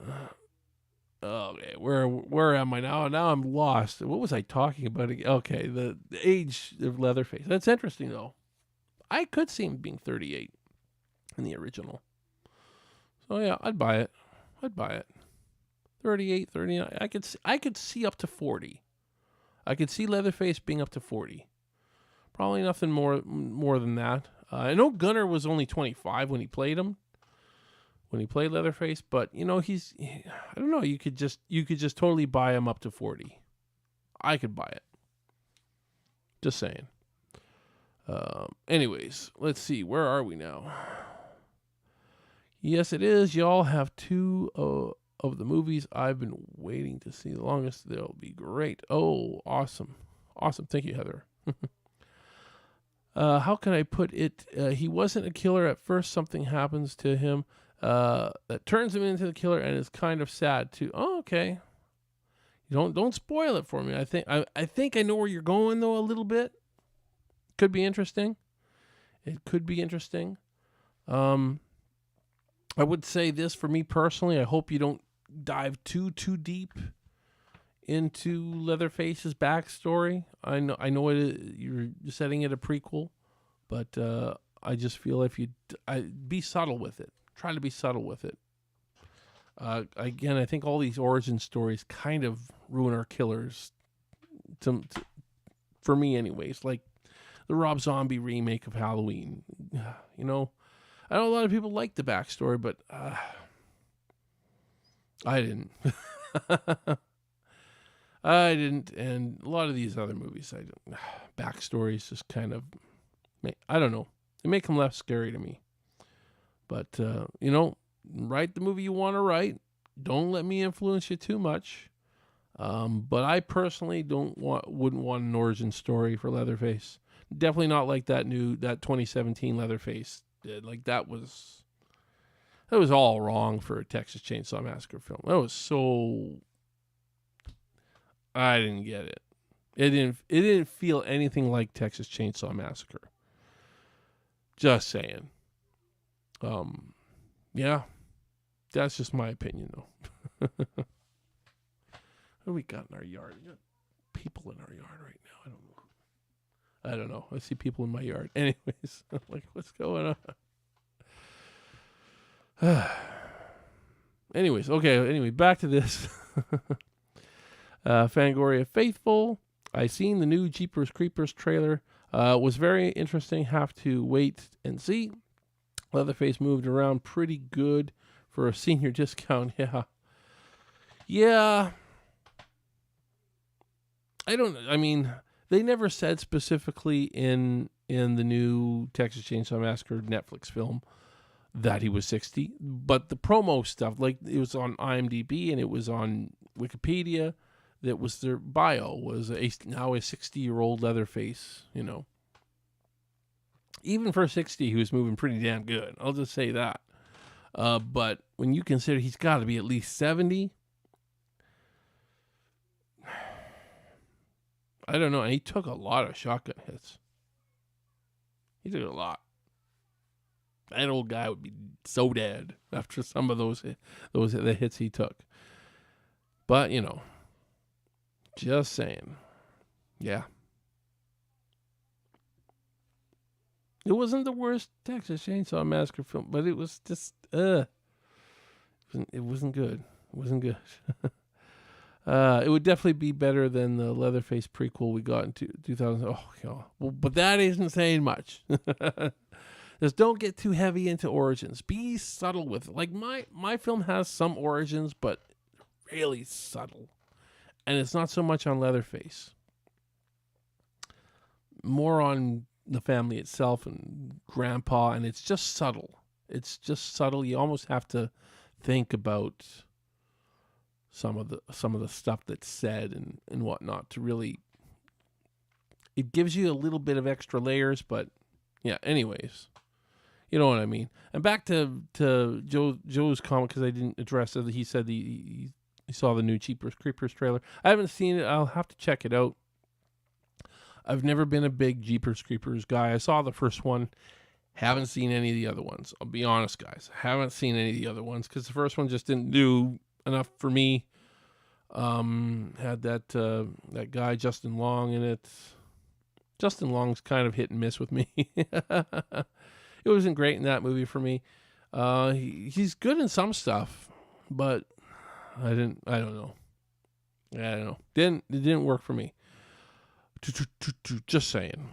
Okay, where am I now? Now I'm lost. What was I talking about again? Okay, the age of Leatherface. That's interesting though. I could see him being 38 in the original. So yeah, I'd buy it. 38, 39. I could see up to 40. I could see Leatherface being up to 40. Probably nothing more than that. I know Gunnar was only 25 when he played him. When he played Leatherface, but I don't know, you could just totally buy him up to 40. I could buy it. Just saying. Anyways, let's see, where are we now? Yes, it is. Y'all have two of the movies I've been waiting to see the longest. They'll be great. Oh, awesome. Thank you, Heather. How can I put it? He wasn't a killer at first. Something happens to him that turns him into the killer, and it's kind of sad too. Oh, okay. You don't spoil it for me. I think I know where you're going though a little bit. Could be interesting. It could be interesting. I would say this for me personally. I hope you don't dive too deep into Leatherface's backstory. I know you're setting it a prequel, but I just feel if you be subtle with it. Try to be subtle with it. Again, I think all these origin stories kind of ruin our killers. For me, anyways, like the Rob Zombie remake of Halloween. I know a lot of people like the backstory, but I didn't. I didn't, and a lot of these other movies, backstories just kind of, I don't know, they make them less scary to me. But write the movie you want to write. Don't let me influence you too much. But I personally wouldn't want an origin story for Leatherface. Definitely not like that 2017 Leatherface did. Like that was all wrong for a Texas Chainsaw Massacre film. That was so, I didn't get it. It didn't feel anything like Texas Chainsaw Massacre. Just saying. Yeah, that's just my opinion, though. What do we got in our yard? We got people in our yard right now. I don't know. I see people in my yard. Anyways, I'm like, what's going on? Anyways, okay. Anyway, back to this. Fangoria Faithful. I seen the new Jeepers Creepers trailer. Was very interesting. Have to wait and see. Leatherface moved around pretty good for a senior discount. Yeah. I mean, they never said specifically in the new Texas Chainsaw Massacre Netflix film that he was 60, but the promo stuff, like it was on IMDb and it was on Wikipedia, that was their bio, was now a 60-year-old Leatherface, you know. Even for 60, he was moving pretty damn good. I'll just say that. But when you consider he's got to be at least 70, I don't know. And he took a lot of shotgun hits. He took a lot. That old guy would be so dead after some of those the hits he took. But, you know, just saying. Yeah. It wasn't the worst Texas Chainsaw Massacre film, but it was just, it wasn't good. It wasn't good. It would definitely be better than the Leatherface prequel we got in 2000. Oh, God. Well, but that isn't saying much. Just don't get too heavy into origins. Be subtle with it. Like my film has some origins, but really subtle. And it's not so much on Leatherface. More on the family itself and Grandpa, and it's just subtle. It's just subtle. You almost have to think about some of the stuff that's said and whatnot to really. It gives you a little bit of extra layers, but yeah. Anyways, you know what I mean. And back to Joe's comment, because I didn't address it. He said he saw the new Jeepers Creepers trailer. I haven't seen it. I'll have to check it out. I've never been a big Jeepers Creepers guy. I saw the first one. Haven't seen any of the other ones. I'll be honest, guys. Haven't seen any of the other ones because the first one just didn't do enough for me. Had that guy Justin Long in it. Justin Long's kind of hit and miss with me. It wasn't great in that movie for me. He's good in some stuff, but I don't know. It didn't work for me. Just saying.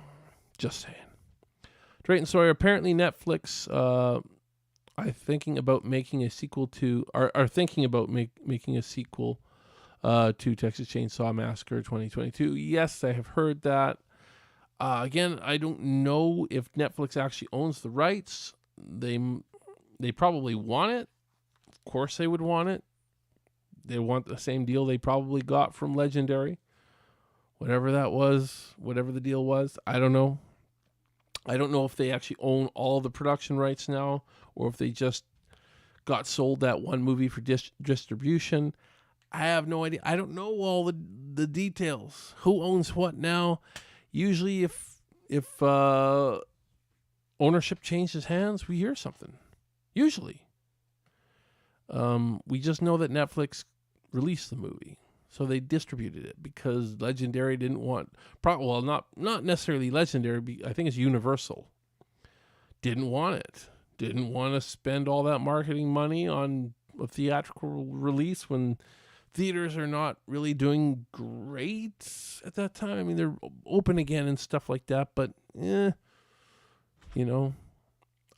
Drayton Sawyer. Apparently Netflix are thinking about making a sequel to making a sequel to Texas Chainsaw Massacre 2022. Yes, I have heard that. Again, I don't know if Netflix actually owns the rights. They probably want it. Of course they would want it. They want the same deal they probably got from Legendary. Whatever that was, whatever the deal was, I don't know. I don't know if they actually own all the production rights now, or if they just got sold that one movie for distribution. I have no idea. I don't know all the details. Who owns what now? Usually if ownership changes hands, we hear something. Usually. We just know that Netflix released the movie. So they distributed it because Legendary didn't want... not necessarily Legendary. I think it's Universal. Didn't want it. Didn't want to spend all that marketing money on a theatrical release when theaters are not really doing great at that time. I mean, they're open again and stuff like that, but you know,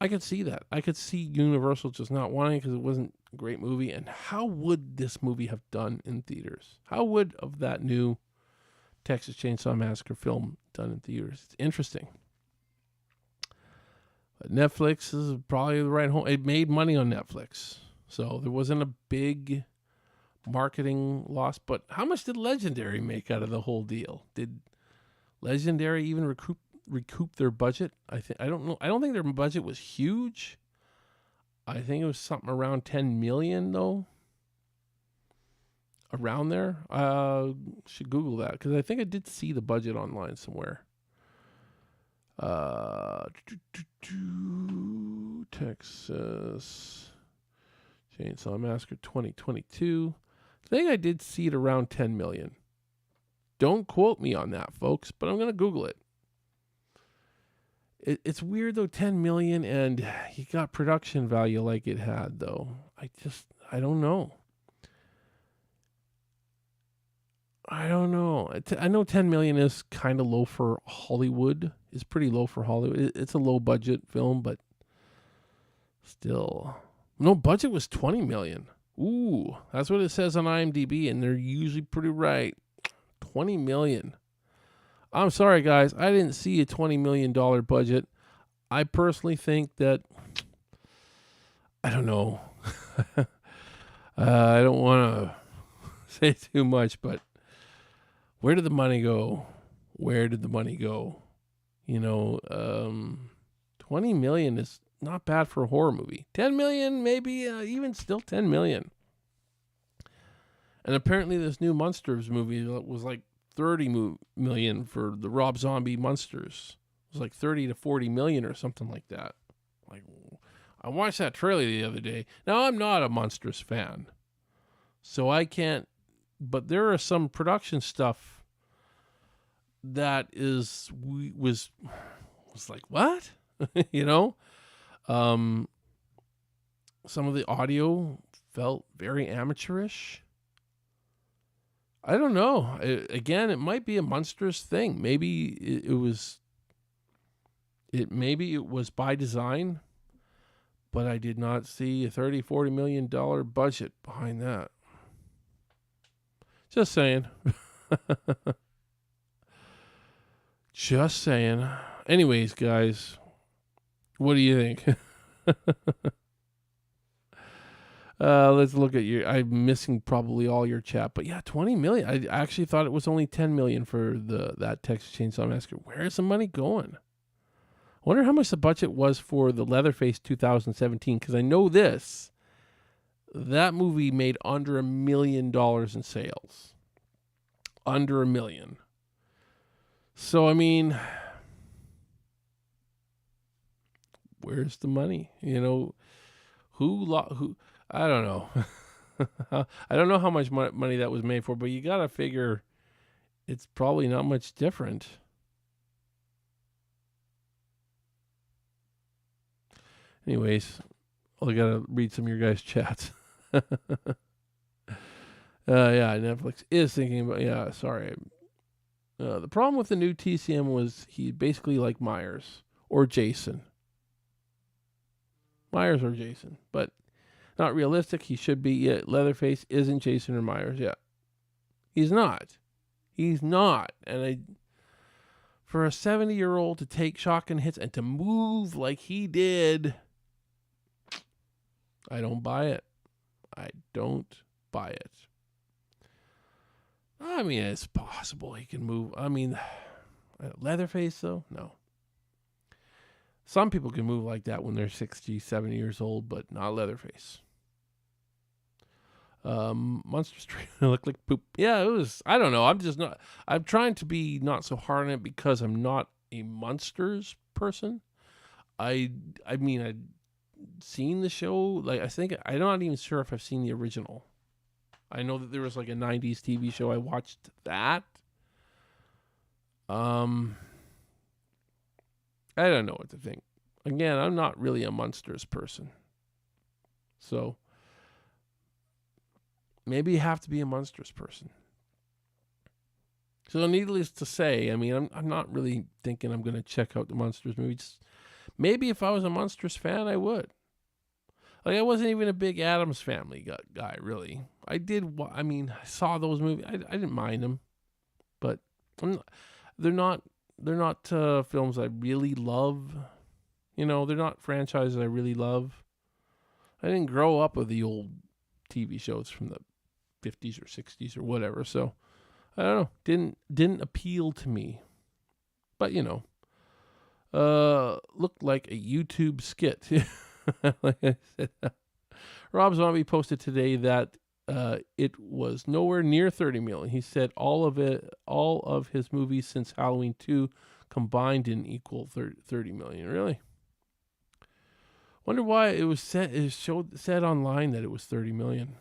I could see that. I could see Universal just not wanting it because it wasn't a great movie. And how would this movie have done in theaters? How would of that new Texas Chainsaw Massacre film done in theaters? It's interesting. But Netflix is probably the right home. It made money on Netflix, so there wasn't a big marketing loss. But how much did Legendary make out of the whole deal? Did Legendary even recoup their budget? I don't know. I don't think their budget was huge. I think it was something around $10 million though. around there. Should Google that because I think I did see the budget online somewhere. Texas Chainsaw Massacre 2022. I think I did see it around 10 million. Don't quote me on that, folks, but I'm going to Google it. It's weird, though, 10 million, and you got production value like it had, though. I don't know. I don't know. I know 10 million is kind of low for Hollywood. It's pretty low for Hollywood. It's a low budget film, but still. No, budget was 20 million. Ooh, that's what it says on IMDb, and they're usually pretty right. 20 million. I'm sorry, guys. I didn't see a $20 million budget. I personally think that, I don't know. I don't want to say too much, but where did the money go? Where did the money go? 20 million is not bad for a horror movie. 10 million, maybe even still 10 million. And apparently this new Monsters movie was like 30 million for the Rob Zombie Monsters. It was like 30 to 40 million or something like that. Like, I watched that trailer the other day. Now, I'm not a Monsters fan, so I can't, but there are some production stuff that was like, what? Some of the audio felt very amateurish. I don't know. Again, it might be a Monsters thing. Maybe it was by design, but I did not see a $30-40 million budget behind that. Just saying. Just saying. Anyways, guys, what do you think? Let's look at I'm missing probably all your chat, but yeah, 20 million. I actually thought it was only 10 million for that Texas Chainsaw Massacre. Where is the money going? I wonder how much the budget was for the Leatherface 2017, because I know that movie made under $1 million in sales. Under $1 million. So, I mean, where's the money? Who I don't know. I don't know how much money that was made for, but you got to figure it's probably not much different. Anyways, I got to read some of your guys' chats. Yeah, Netflix is thinking about, yeah, sorry. The problem with the new TCM was he basically like Myers or Jason. Myers or Jason, but not realistic. He should be. Yeah, Leatherface isn't Jason or Myers. Yeah, he's not. He's not. And for a 70-year-old to take shotgun hits and to move like he did, I don't buy it. I don't buy it. I mean, it's possible he can move. I mean, Leatherface, though? No. Some people can move like that when they're 60, 70 years old, but not Leatherface. Monsters look like poop. Yeah, it was. I don't know. I'm trying to be not so hard on it because I'm not a Monsters person. I mean, I'd seen the show. Like, I'm not even sure if I've seen the original. I know that there was like a 90s TV show. I watched that. I don't know what to think. Again, I'm not really a Monsters person. So maybe you have to be a Monsters person. So needless to say, I mean, I'm not really thinking I'm going to check out the Monsters movie. Just, maybe if I was a Monsters fan, I would. Like, I wasn't even a big Addams Family guy, really. I saw those movies. I didn't mind them, but they're not films I really love. They're not franchises I really love. I didn't grow up with the old TV shows from the 50s or 60s or whatever, so I don't know. Didn't appeal to me. But looked like a YouTube skit. Like I said, Rob Zombie posted today that it was nowhere near 30 million. He said all of his movies since Halloween 2 combined didn't equal 30 million. Really? Wonder why it was said online that it was 30 million.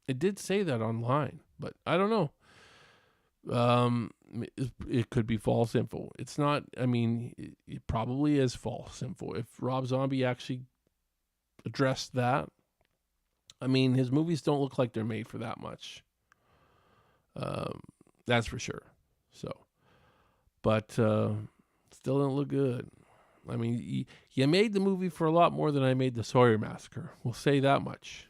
It did say that online, but I don't know. It could be false info. It's not. I mean, it probably is false info. If Rob Zombie actually addressed that, I mean, his movies don't look like they're made for that much. That's for sure. So, but still don't look good. I mean, you made the movie for a lot more than I made the Sawyer Massacre. We'll say that much.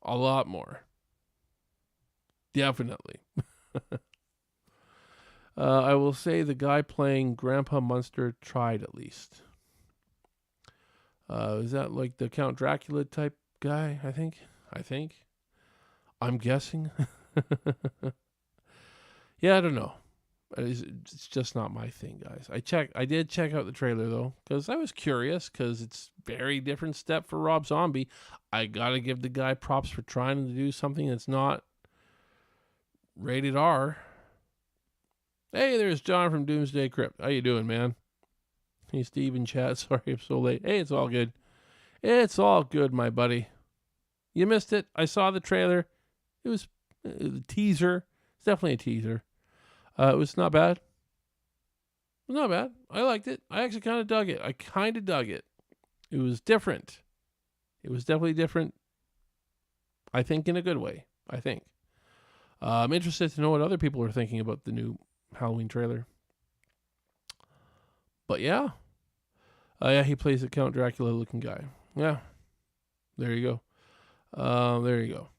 A lot more. Definitely. I will say the guy playing Grandpa Munster tried at least. Is that like the Count Dracula type guy? I think. I'm guessing. Yeah, I don't know. It's just not my thing, guys. I did check out the trailer though, because I was curious, because it's very different step for Rob Zombie. I gotta give the guy props for trying to do something that's not rated R. Hey, there's John from Doomsday Crypt. How you doing, man? Hey, Steve in chat. Sorry I'm so late. Hey, it's all good. It's all good, my buddy. You missed it. I saw the trailer. It was a teaser. It's definitely a teaser. It was not bad. It was not bad. I liked it. I actually kind of dug it. It was different. It was definitely different. I think in a good way. I'm interested to know what other people are thinking about the new Halloween trailer. But yeah. Yeah, he plays a Count Dracula looking guy. Yeah. There you go.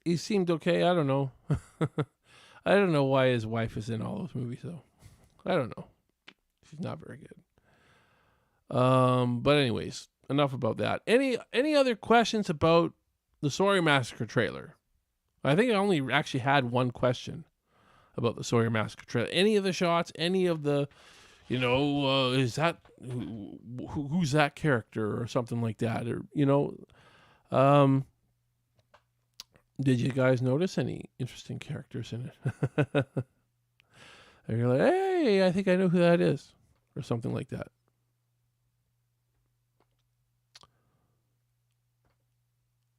He seemed okay. I don't know. I don't know why his wife is in all those movies, though. I don't know. She's not very good. But anyways, enough about that. Any other questions about the Sawyer Massacre trailer? I think I only actually had one question about the Sawyer Massacre trailer. Any of the shots, any of the, is that, who's that character or something like that? Or, did you guys notice any interesting characters in it? And you're like, hey, I think I know who that is, or something like that.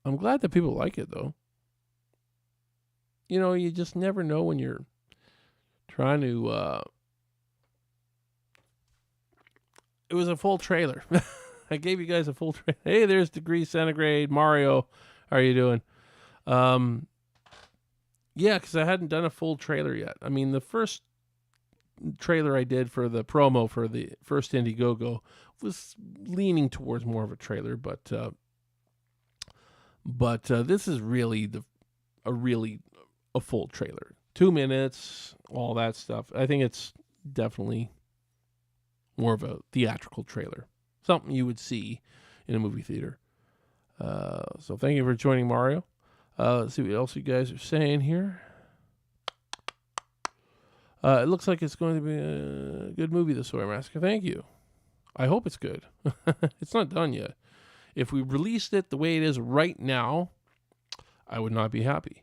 I'm glad that people like it, though. You just never know when you're trying to... It was a full trailer. I gave you guys a full trailer. Hey, there's Degree Centigrade, Mario. How are you doing? Yeah, because I hadn't done a full trailer yet. I mean, the first trailer I did for the promo for the first Indiegogo was leaning towards more of a trailer, but this is really a full trailer. 2 minutes, all that stuff. I think it's definitely more of a theatrical trailer, something you would see in a movie theater. So thank you for joining, Mario. Let's see what else you guys are saying here. It looks like it's going to be a good movie, The Sawyer Massacre. Thank you. I hope it's good. It's not done yet. If we released it the way it is right now, I would not be happy.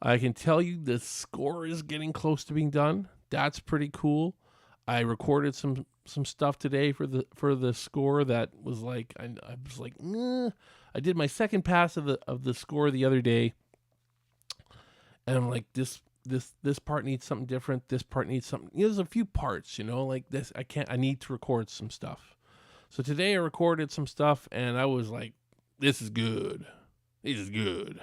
I can tell you the score is getting close to being done. That's pretty cool. I recorded some stuff today for the score that was like, I was like, I did my second pass of the score the other day, and I'm like, this part needs something different. This part needs something. There's a few parts, like this. I need to record some stuff. So today I recorded some stuff, and I was like, this is good. This is good.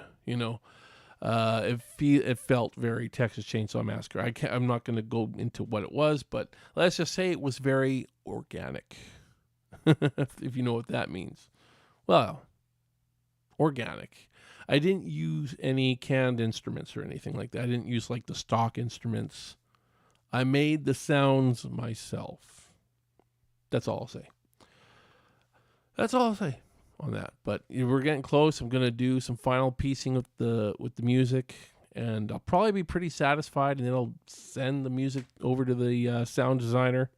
It felt very Texas Chainsaw Massacre. I'm not going to go into what it was, but let's just say it was very organic. If you know what that means. Well, organic. I didn't use any canned instruments or anything like that. I didn't use like the stock instruments. I made the sounds myself. That's all I'll say. On that. But we're getting close. I'm gonna do some final piecing with the music, and I'll probably be pretty satisfied, and then I'll send the music over to the sound designer.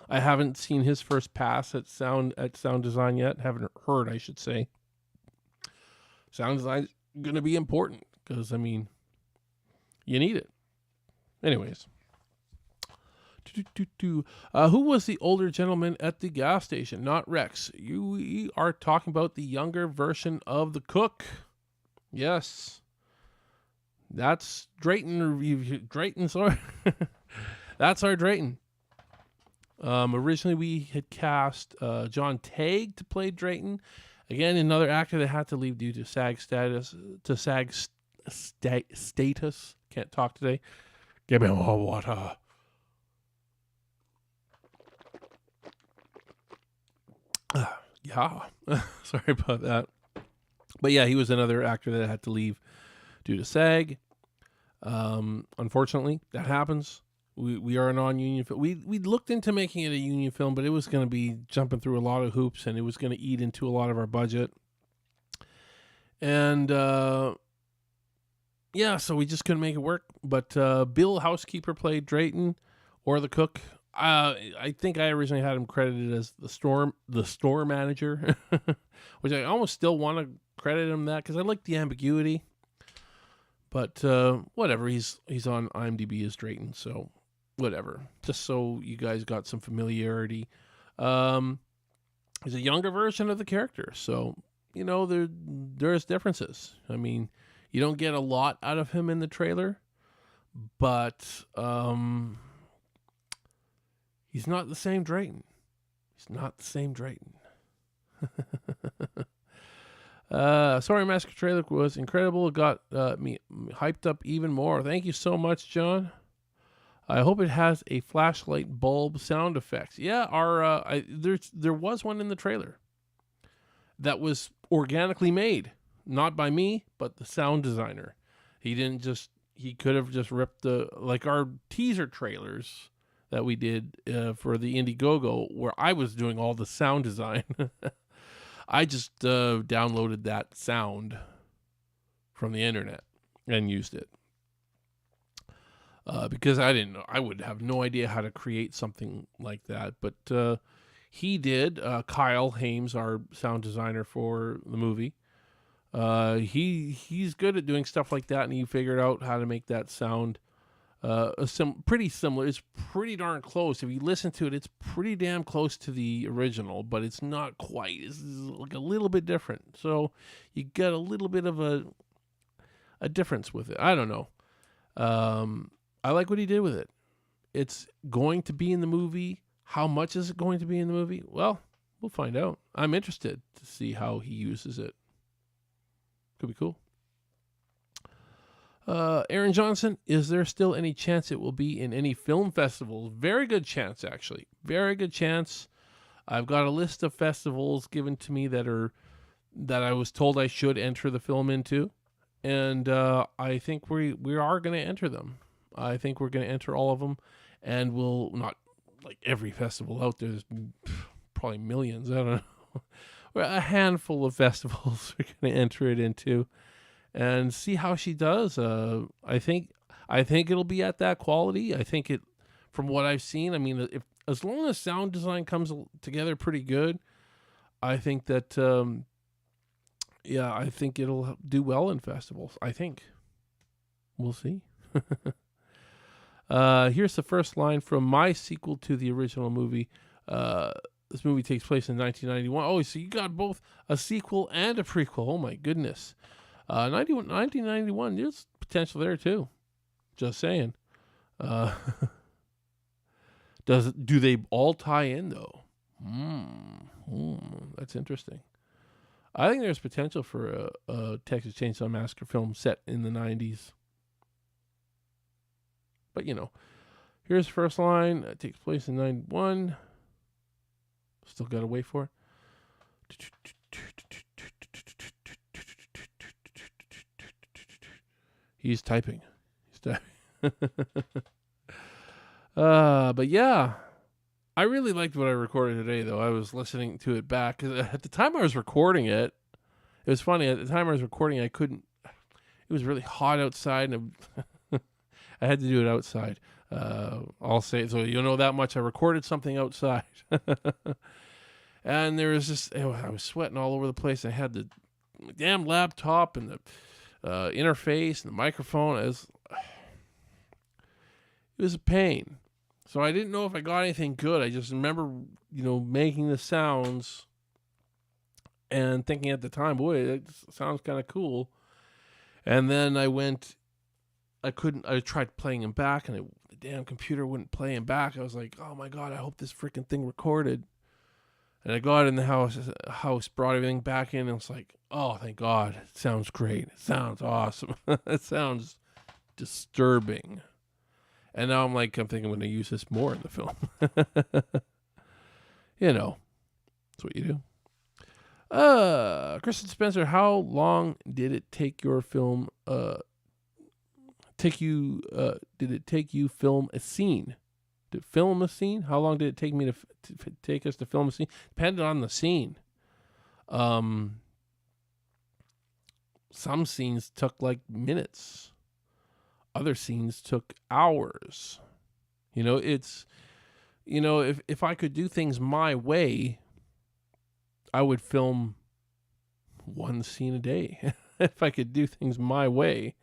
I haven't seen his first pass at sound design yet. Haven't heard, I should say. sound design's going to be important because, I mean, you need it. Anyways. Who was the older gentleman at the gas station? Not Rex. You are talking about the younger version of the cook. Yes. That's Drayton. Drayton, sorry. That's our Drayton. Originally, we had cast John Tagg to play Drayton. Again, another actor that had to leave due to SAG status. Status. Can't talk today. Give me more water. Yeah. Sorry about that. But yeah, he was another actor that had to leave due to SAG. Unfortunately, that happens. We are a non-union film. We looked into making it a union film, but it was going to be jumping through a lot of hoops, and it was going to eat into a lot of our budget. And yeah, so we just couldn't make it work. But Bill Housekeeper played Drayton, or the cook. I think I originally had him credited as the store manager, which I almost still want to credit him that because I like the ambiguity. But whatever, he's on IMDb as Drayton, so whatever. Just so you guys got some familiarity. He's a younger version of the character, so you know there's differences. I mean, you don't get a lot out of him in the trailer, but he's not the same Drayton. He's not the same Drayton. Sorry, Massacre trailer was incredible. It got me hyped up even more. Thank you so much, John. I hope it has a flashlight bulb sound effects. Yeah, there was one in the trailer that was organically made, not by me, but the sound designer. He could have just ripped like our teaser trailers that we did for the Indiegogo, where I was doing all the sound design. I just downloaded that sound from the internet and used it because I would have no idea how to create something like that. But he did. Kyle Hames, our sound designer for the movie, he's good at doing stuff like that, and he figured out how to make that sound pretty similar. It's pretty darn close. If you listen to it, it's pretty damn close to the original, but it's not quite. It's like a little bit different. So you get a little bit of a difference with it. I don't know. I like what he did with it. It's going to be in the movie. How much is it going to be in the movie? Well, we'll find out. I'm interested to see how he uses it. Could be cool. Aaron Johnson, is there still any chance it will be in any film festivals? Very good chance, actually. Very good chance. I've got a list of festivals given to me that I was told I should enter the film into, and I think we are going to enter them. I think we're going to enter all of them, and we'll not like every festival out there. There's probably millions. I don't know. A handful of festivals we're going to enter it into. And see how she does. I think it'll be at that quality. I think it, from what I've seen. I mean, as long as sound design comes together pretty good, I think that I think it'll do well in festivals. I think we'll see. Here's the first line from my sequel to the original movie. This movie takes place in 1991. Oh, so you got both a sequel and a prequel. Oh my goodness. 1991, there's potential there too. Just saying. Do they all tie in though? That's interesting. I think there's potential for a Texas Chainsaw Massacre film set in the 90s. But you know, here's the first line. It takes place in 91. Still gotta wait for it. He's typing. But yeah, I really liked what I recorded today, though. I was listening to it back. At the time I was recording it, it was funny. At the time I was recording, I couldn't. It was really hot outside, and I had to do it outside. I'll say so. You know that much. I recorded something outside, and there was just I was sweating all over the place. I had to damn laptop and the interface and the microphone. It was a pain. So I didn't know if I got anything good. I just remember, making the sounds and thinking at the time, boy, it sounds kind of cool. And then I tried playing them back, and the damn computer wouldn't play them back. I was like, oh my God, I hope this freaking thing recorded. And I got in the house, brought everything back in, and I was like, oh, thank God. It sounds great. It sounds awesome. It sounds disturbing. And now I'm thinking I'm going to use this more in the film. That's what you do. Kristen Spencer, how long did it take your film, did it take you film a scene? To film a scene? How long did it take me to take us to film a scene? Depended on the scene. Some scenes took minutes. Other scenes took hours. If I could do things my way, I would film one scene a day. If I could do things my way,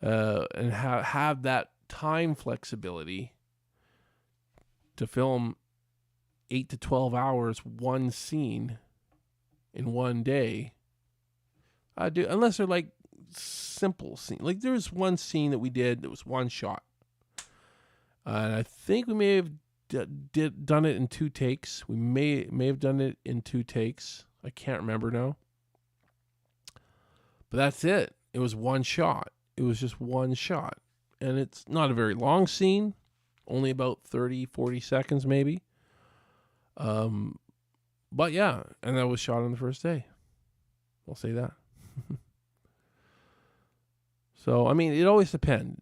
and have that time flexibility to film 8 to 12 hours, one scene in one day, I do, unless they're simple scene. There's one scene that we did that was one shot. And I think we may have done it in 2 takes. We may have done it in 2 takes. I can't remember now. But that's it. It was one shot. It was just one shot. And it's not a very long scene. Only about 30, 40 seconds maybe. But yeah. And that was shot on the first day. I'll say that. So, it always depends.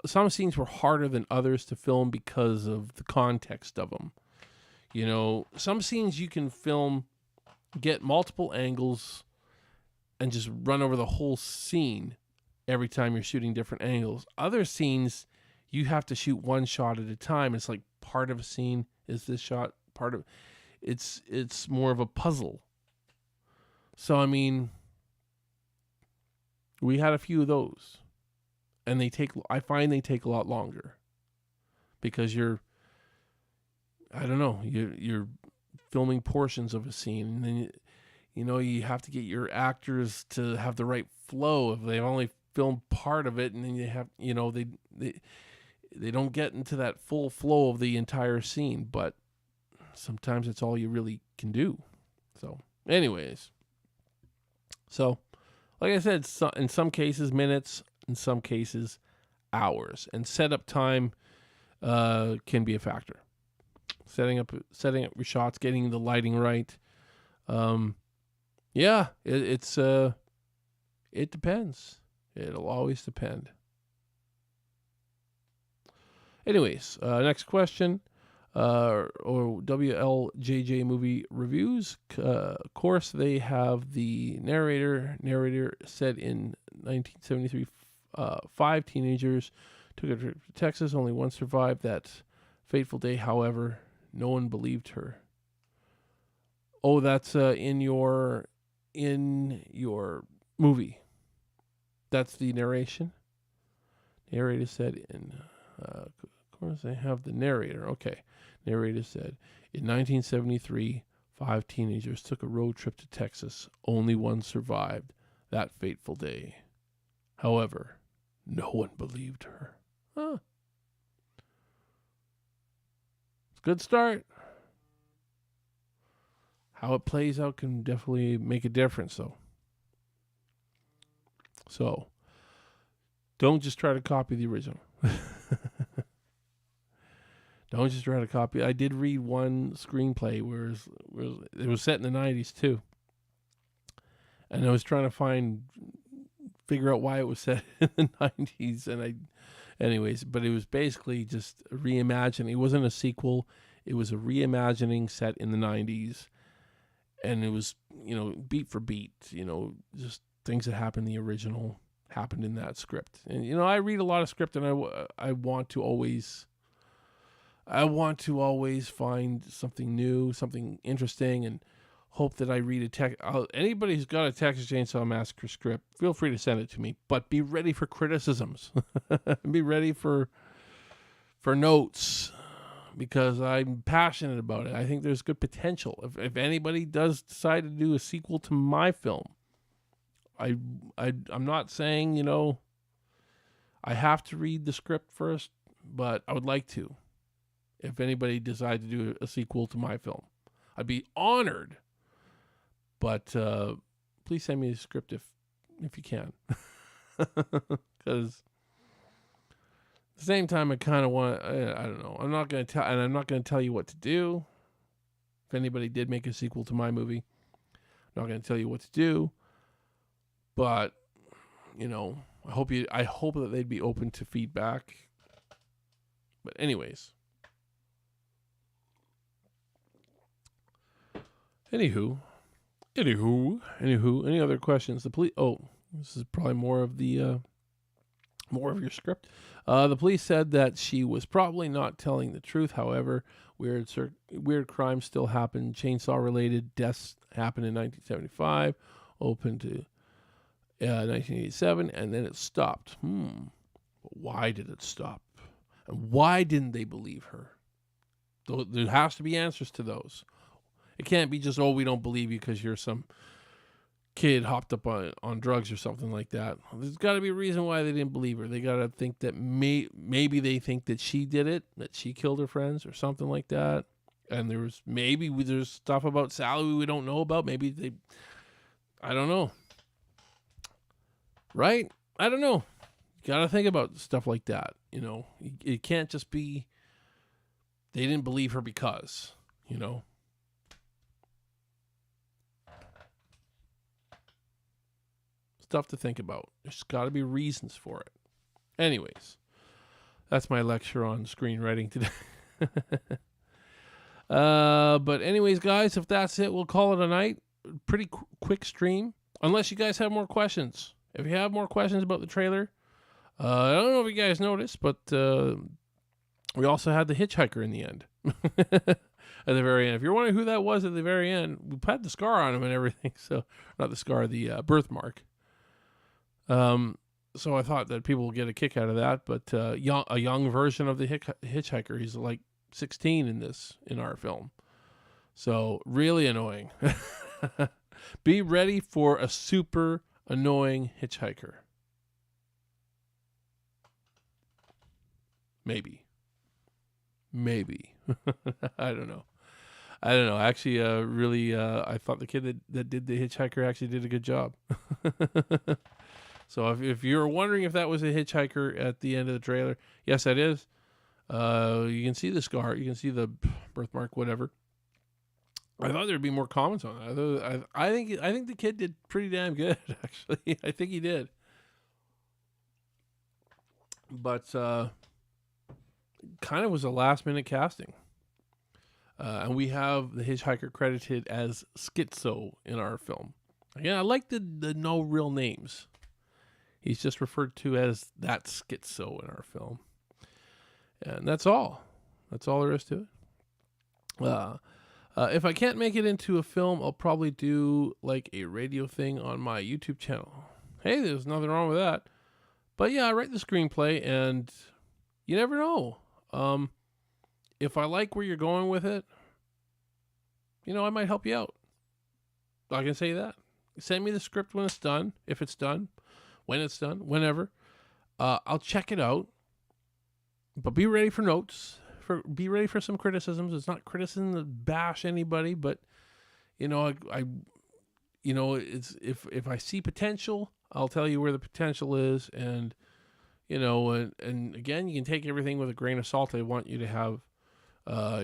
Some scenes were harder than others to film because of the context of them. Some scenes you can film, get multiple angles, and just run over the whole scene every time you're shooting different angles. Other scenes, you have to shoot one shot at a time. It's part of a scene is this shot, part of it's more of a puzzle. So, we had a few of those. And I find they take a lot longer because you're filming portions of a scene, and then you have to get your actors to have the right flow. If they've only filmed part of it, and then you have they don't get into that full flow of the entire scene, but sometimes it's all you really can do. So anyways, like I said, in some cases minutes, in some cases hours, and setup time can be a factor. Setting up your shots, getting the lighting right. It depends. It'll always depend. Anyways, next question. Or WLJJ movie reviews. Of course, they have the narrator. Narrator said in 1973, 5 teenagers took a trip to Texas. Only one survived that fateful day. However, no one believed her. Oh, that's in your movie. That's the narration. Narrator said in. Of course, they have the narrator. Okay. Narrator said, in 1973, 5 teenagers took a road trip to Texas. Only one survived that fateful day. However, no one believed her. Huh. It's a good start. How it plays out can definitely make a difference, though. So, don't just try to copy the original. Don't just try to copy. I did read one screenplay where it was set in the 90s too. And I was trying to figure out why it was set in the 90s. But it was basically just reimagining. It wasn't a sequel. It was a reimagining set in the 90s. And it was, beat for beat, just things that happened in the original happened in that script. And, I read a lot of script, and I want to always find something new, something interesting, and hope that I read a text. Anybody who's got a Texas Chainsaw Massacre script, feel free to send it to me. But be ready for criticisms. Be ready for notes, because I'm passionate about it. I think there's good potential. If anybody does decide to do a sequel to my film, I'm not saying, you know, I have to read the script first, but I would like to. If anybody decides to do a sequel to my film, I'd be honored. But please send me the script if you can, because at the same time I kind of want. I don't know. I'm not going to tell you what to do. If anybody did make a sequel to my movie, I'm not going to tell you what to do. But you know, I hope that they'd be open to feedback. But anyways. Anywho, any other questions? The police. Oh, this is probably more of your script. The police said that she was probably not telling the truth. However, weird crimes still happen. Chainsaw-related deaths happened in 1975, open to 1987, and then it stopped. But why did it stop? And why didn't they believe her? There has to be answers to those. It can't be just, oh, we don't believe you because you're some kid hopped up on drugs or something like that. There's got to be a reason why they didn't believe her. They got to think that maybe they think that she did it, that she killed her friends or something like that. And there's stuff about Sally we don't know about. I don't know. Right? I don't know. You got to think about stuff like that. You know, it can't just be they didn't believe her because, you know. Stuff to think about. There's got to be reasons for it. Anyways, that's my lecture on screenwriting today. But anyways, guys, if that's it, we'll call it a night. Pretty quick stream. Unless you guys have more questions. If you have more questions about the trailer, I don't know if you guys noticed, but we also had the hitchhiker in the end. At the very end. If you're wondering who that was at the very end, we had the scar on him and everything. So, not the scar, the birthmark. So I thought that people would get a kick out of that, but a young version of the hitchhiker. He's like 16 in our film. So really annoying. Be ready for a super annoying hitchhiker. Maybe. I don't know. Actually, really, I thought the kid that did the hitchhiker actually did a good job. So if you're wondering if that was a hitchhiker at the end of the trailer, yes, that is. You can see the scar. You can see the birthmark, whatever. I thought there'd be more comments on that. I think the kid did pretty damn good, actually. I think he did. But kind of was a last-minute casting. And we have the hitchhiker credited as Schizo in our film. Again, I like the no real names. He's just referred to as that Schizo in our film. And that's all. That's all there is to it. If I can't make it into a film, I'll probably do like a radio thing on my YouTube channel. Hey, there's nothing wrong with that. But yeah, I write the screenplay, and you never know. If I like where you're going with it, you know, I might help you out. I can say that. Send me the script when it's done, if it's done, when it's done, whenever. I'll check it out. But be ready for notes. Be ready for some criticisms. It's not criticism to bash anybody, but you know, it's if I see potential, I'll tell you where the potential is, and you know, and again, you can take everything with a grain of salt. I want you to have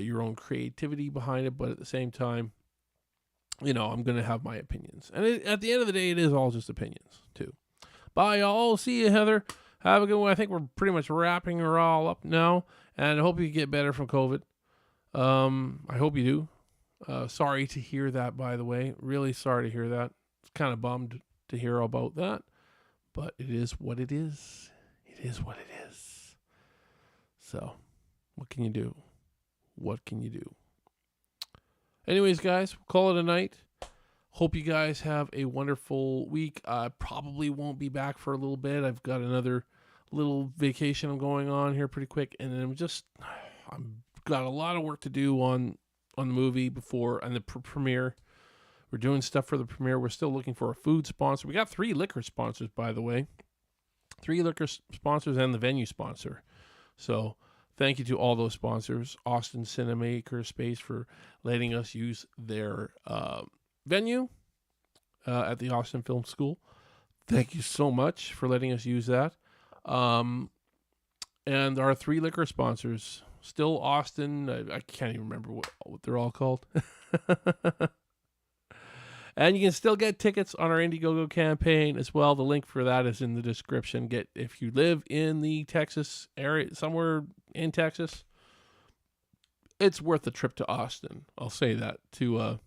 your own creativity behind it, but at the same time, you know, I'm going to have my opinions. And at the end of the day, it is all just opinions, too. Bye, y'all. See you, Heather. Have a good one. I think we're pretty much wrapping her all up now, and I hope you get better from COVID. I hope you do. Sorry to hear that, by the way. Really sorry to hear that. It's kind of bummed to hear about that, but it is what it is. It is what it is. So, what can you do? What can you do? Anyways, guys, we'll call it a night. Hope you guys have a wonderful week. I probably won't be back for a little bit. I've got another little vacation I'm going on here pretty quick, and then I've got a lot of work to do on the movie before and the premiere. We're doing stuff for the premiere. We're still looking for a food sponsor. We got 3 liquor sponsors, by the way. 3 liquor sponsors and the venue sponsor. So thank you to all those sponsors. Austin Cinemaker Space for letting us use their venue at the Austin Film School. Thank you so much for letting us use that. And our 3 liquor sponsors, still Austin. I can't even remember what they're all called. And you can still get tickets on our Indiegogo campaign as well. The link for that is in the description. If you live in the Texas area, somewhere in Texas, it's worth the trip to Austin. I'll say that, to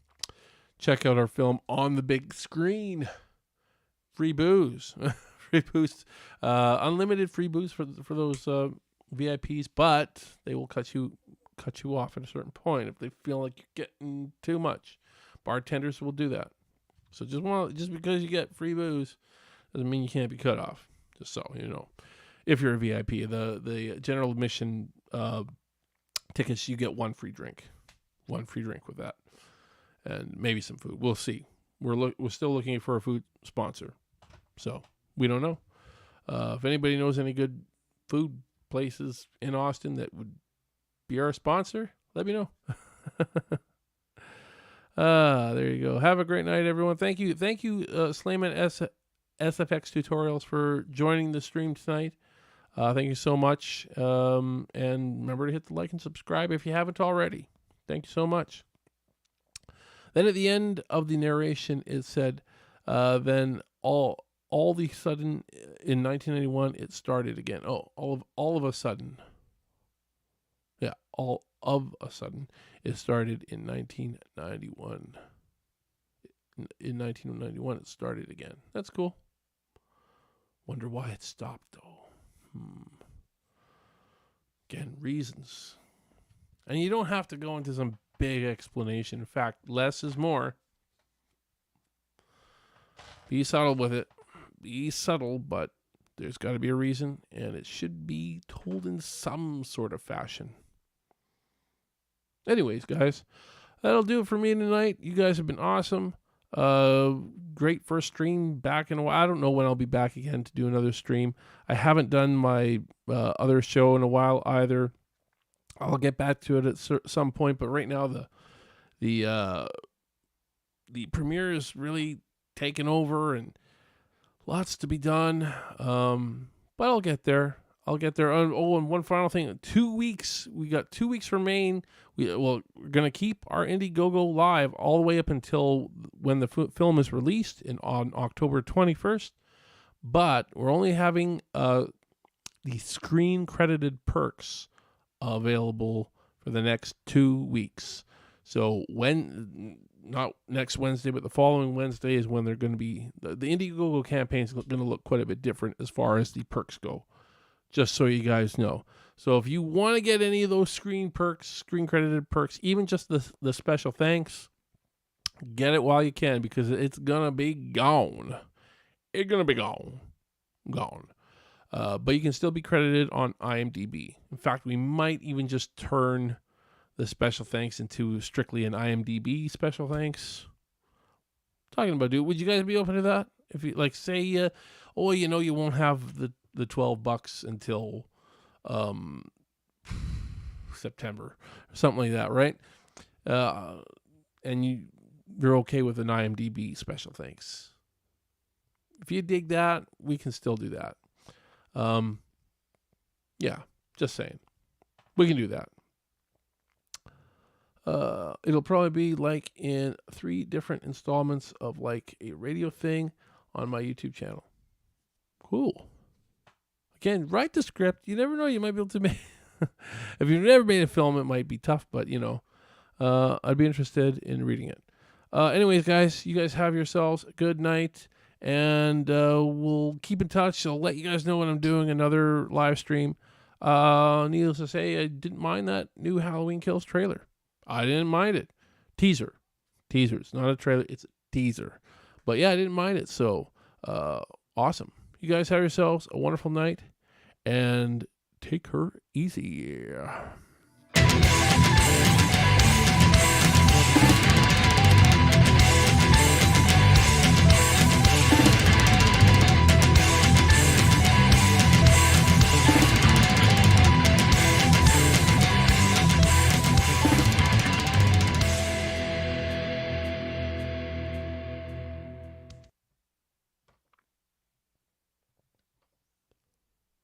check out our film on the big screen. Free booze. Free booze. Unlimited free booze for those VIPs, but they will cut you off at a certain point if they feel like you're getting too much. Bartenders will do that. So just because you get free booze doesn't mean you can't be cut off. Just so you know, if you're a VIP, the general admission tickets, you get 1 free drink with that, and maybe some food. We'll see. We're still looking for a food sponsor, so we don't know. If anybody knows any good food places in Austin that would be our sponsor, let me know. There you go. Have a great night, everyone. Thank you, Slayman SFX Tutorials for joining the stream tonight. Thank you so much. And remember to hit the like and subscribe if you haven't already. Thank you so much. Then at the end of the narration, it said, then all the sudden in 1991, it started again. Oh, all of a sudden. Yeah, all of a sudden, it started in 1991. In 1991, it started again. That's cool. Wonder why it stopped, though. Again, reasons. And you don't have to go into some big explanation. In fact, less is more. Be subtle with it. Be subtle, but there's got to be a reason, and it should be told in some sort of fashion. Anyways, guys, that'll do it for me tonight. You guys have been awesome. Great first stream back in a while. I don't know when I'll be back again to do another stream. I haven't done my other show in a while either. I'll get back to it at some point, but right now the premiere is really taken over and lots to be done. But I'll get there. Oh, and one final thing. 2 weeks. We got 2 weeks remain. We're going to keep our Indiegogo live all the way up until when the film is released on October 21st. But we're only having the screen-credited perks available for the next 2 weeks. So not next Wednesday, but the following Wednesday is when they're going to be... The Indiegogo campaign is going to look quite a bit different as far as the perks go. Just so you guys know. So if you want to get any of those screen credited perks, even just the special thanks, get it while you can, because it's going to be gone. It's going to be gone. But you can still be credited on IMDb. In fact, we might even just turn the special thanks into strictly an IMDb special thanks. Talking about, dude, would you guys be open to that? If you say, you won't have the $12 until September or something like that, right? And you're okay with an IMDb special thanks. If you dig that, we can still do that. Yeah, just saying. We can do that. It'll probably be like in 3 different installments of like a radio thing on my YouTube channel. Cool. Again, write the script. You never know. You might be able to make... If you've never made a film, it might be tough, but, I'd be interested in reading it. Anyways, guys, you guys have yourselves a good night, and we'll keep in touch. I'll let you guys know when I'm doing another live stream. Needless to say, I didn't mind that new Halloween Kills trailer. I didn't mind it. Teaser. It's not a trailer. It's a teaser. But yeah, I didn't mind it. So awesome. You guys have yourselves a wonderful night and take her easy.